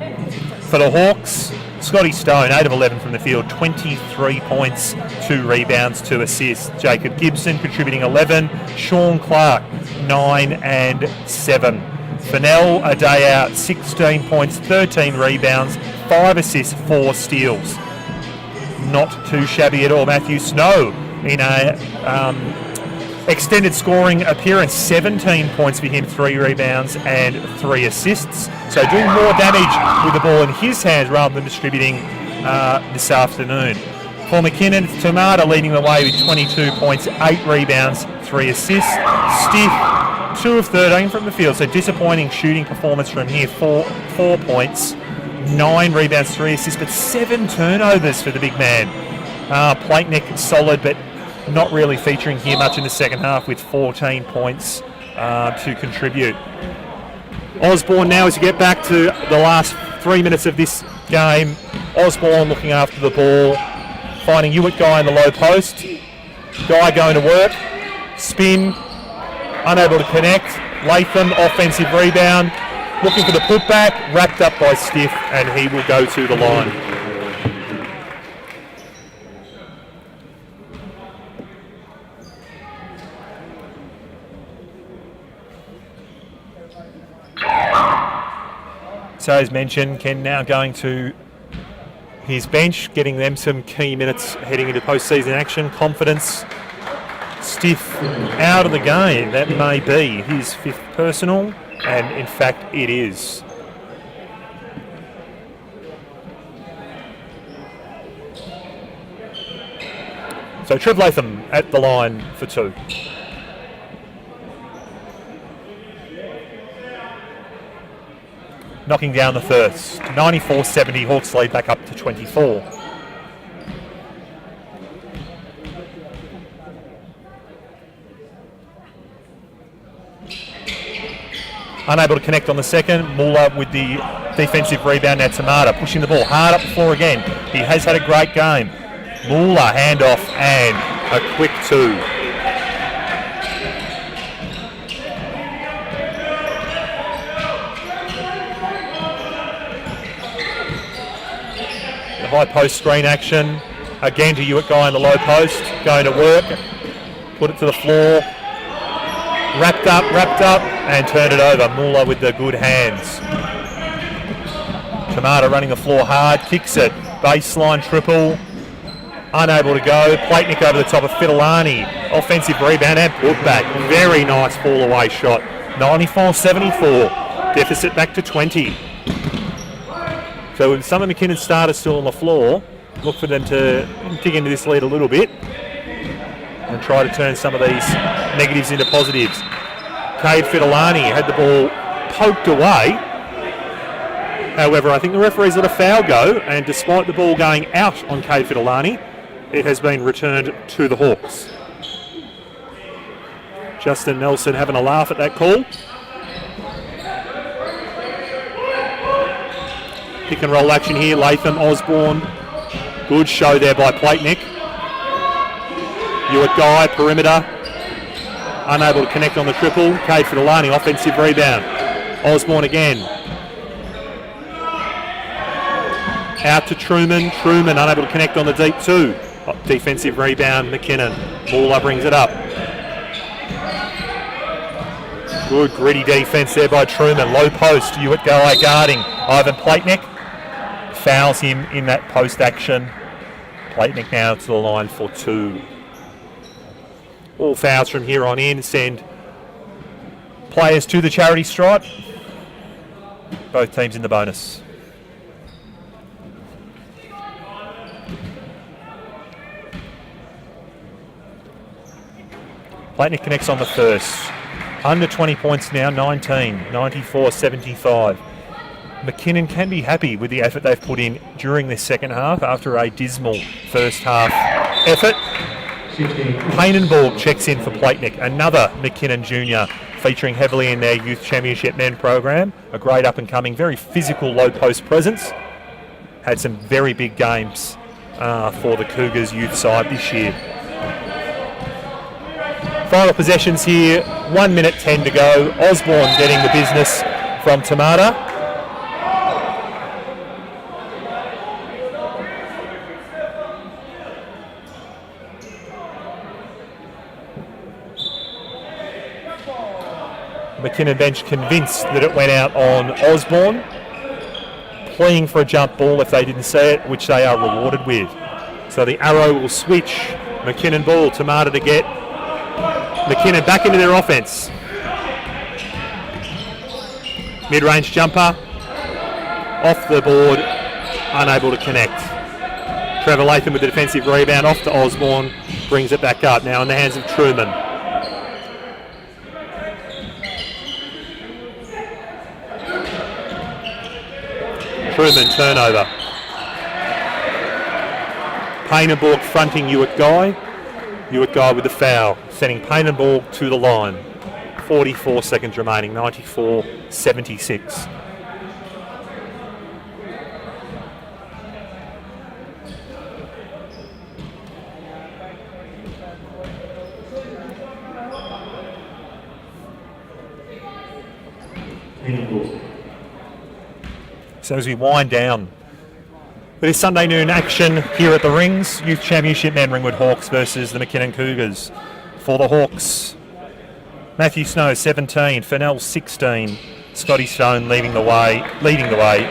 Speaker 2: For the Hawks, Scotty Stone, 8 of 11 from the field, 23 points, 2 rebounds, 2 assists. Jacob Gibson contributing 11. Sean Clark, 9 and 7. Fennell, a day out, 16 points, 13 rebounds, 5 assists, 4 steals. Not too shabby at all. Matthew Snow in a extended scoring appearance, 17 points for him, 3 rebounds and 3 assists. So doing more damage with the ball in his hands rather than distributing this afternoon. For McKinnon, Tamata leading the way with 22 points, 8 rebounds, 3 assists. Stiff, 2 of 13 from the field, so disappointing shooting performance from here, 4 points, 9 rebounds, 3 assists, but 7 turnovers for the big man. Plaitnik solid, but not really featuring here much in the second half with 14 points to contribute. Osborne now, as you get back to the last 3 minutes of this game, Osborne looking after the ball, finding Hewitt Guy in the low post. Guy going to work, spin, unable to connect. Latham, offensive rebound, looking for the putback, wrapped up by Stiff, and he will go to the line. So as mentioned, Ken now going to his bench, getting them some key minutes heading into postseason action. Confidence. Stiff out of the game. That may be his 5th personal, and in fact it is. So Trev Latham at the line for 2. Knocking down the first. 94-70, Hawks lead back up to 24. Unable to connect on the second. Muller with the defensive rebound. Now Tamata pushing the ball hard up the floor again. He has had a great game. Muller handoff and a quick 2. High post screen action. Again to Hewitt Guy in the low post. Going to work. Put it to the floor. Wrapped up, and turned it over. Muller with the good hands. Tamata running the floor hard. Kicks it. Baseline triple. Unable to go. Plaitnik over the top of Fidelani. Offensive rebound and putback. Very nice fall away shot. 94-74. Deficit back to 20. So with some of McKinnon's starters still on the floor, look for them to dig into this lead a little bit and try to turn some of these negatives into positives. Cade Fidelani had the ball poked away. However, I think the referee's let a foul go, and despite the ball going out on Cade Fidelani, it has been returned to the Hawks. Justin Nelson having a laugh at that call. Pick and roll action here. Latham, Osborne. Good show there by Plaitnik. Hewitt Guy, perimeter. Unable to connect on the triple. Cade Fidelani, offensive rebound. Osborne again. Out to Truman. Truman unable to connect on the deep 2. Defensive rebound, McKinnon. Muller brings it up. Good gritty defense there by Truman. Low post. Hewitt Guy guarding Ivan Plaitnik. Fouls him in that post action. Plaitnik now to the line for 2. All fouls from here on in send players to the charity stripe. Both teams in the bonus. Plaitnik connects on the first. Under 20 points now, 19, 94-75. McKinnon can be happy with the effort they've put in during this second half after a dismal first half effort. Painenborg checks in for Plaitnik, another McKinnon Junior featuring heavily in their Youth Championship men program. A great up-and-coming, very physical low post presence. Had some very big games for the Cougars youth side this year. Final possessions here, 1 minute 10 to go. Osborne getting the business from Tamata. McKinnon bench convinced that it went out on Osborne, pleading for a jump ball if they didn't see it, which they are rewarded with. So the arrow will switch. McKinnon ball, Tamata to get. McKinnon back into their offense. Mid-range jumper. Off the board. Unable to connect. Trevor Latham with the defensive rebound. Off to Osborne. Brings it back up. Now in the hands of Truman. Truman turnover. Payne and Borg fronting Ewart Guy. Ewart Guy with the foul, sending Payne and Borg to the line. 44 seconds remaining, 94-76. So as we wind down with this Sunday noon action here at the Rings, Youth Championship men, Ringwood Hawks versus the McKinnon Cougars. For the Hawks, Matthew Snow 17, Fennell 16, Scotty Stone leading the way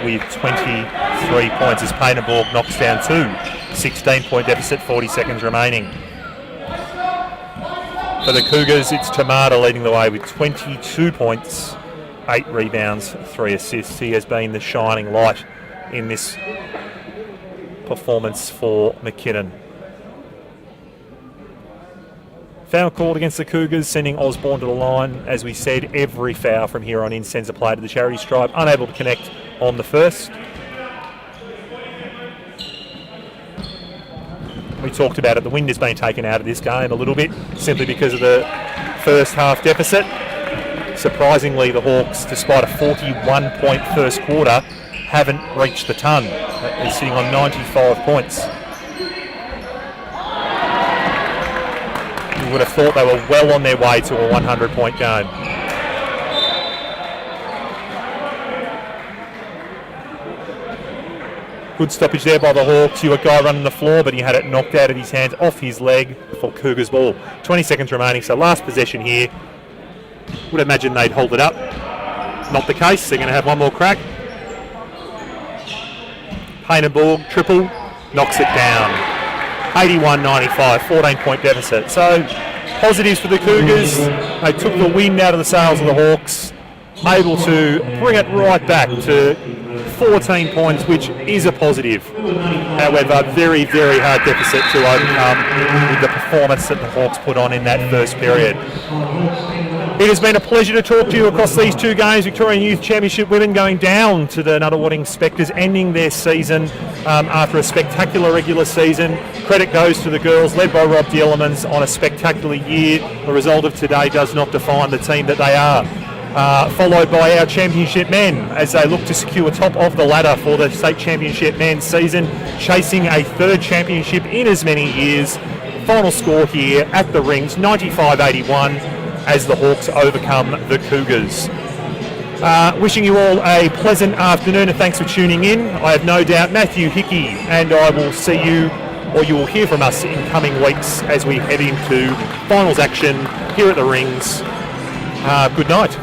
Speaker 2: with 23 points as Payne and Borg knocks down 2. 16-point deficit, 40 seconds remaining. For the Cougars, it's Tamata leading the way with 22 points, 8 rebounds, 3 assists. He has been the shining light in this performance for McKinnon. Foul called against the Cougars, sending Osborne to the line. As we said, every foul from here on in sends a player to the charity stripe. Unable to connect on the first. We talked about it, the wind has been taken out of this game a little bit, simply because of the first half deficit. Surprisingly, the Hawks, despite a 41-point first quarter, haven't reached the ton. They're sitting on 95 points. You would have thought they were well on their way to a 100-point game. Good stoppage there by the Hawks. You were a guy running the floor, but he had it knocked out of his hands off his leg for Cougars ball. 20 seconds remaining, so last possession here. Would imagine they'd hold it up. Not the case. They're going to have one more crack. Payne and Borg, triple, knocks it down. 81-95, 14-point deficit. So, positives for the Cougars. They took the wind out of the sails of the Hawks. Able to bring it right back to 14 points, which is a positive. However, very, very hard deficit to overcome with the performance that the Hawks put on in that first period. It has been a pleasure to talk to you across these two games. Victorian Youth Championship women going down to the Nunawading Spectres, ending their season after a spectacular regular season. Credit goes to the girls, led by Rob Dielemans, on a spectacular year. The result of today does not define the team that they are. Followed by our championship men as they look to secure top of the ladder for the state championship men's season, chasing a third championship in as many years. Final score here at the Rings, 95-81, as the Hawks overcome the Cougars. Wishing you all a pleasant afternoon and thanks for tuning in. I have no doubt Matthew Hickey and I will see you, or you will hear from us in coming weeks as we head into finals action here at the Rings. Good night.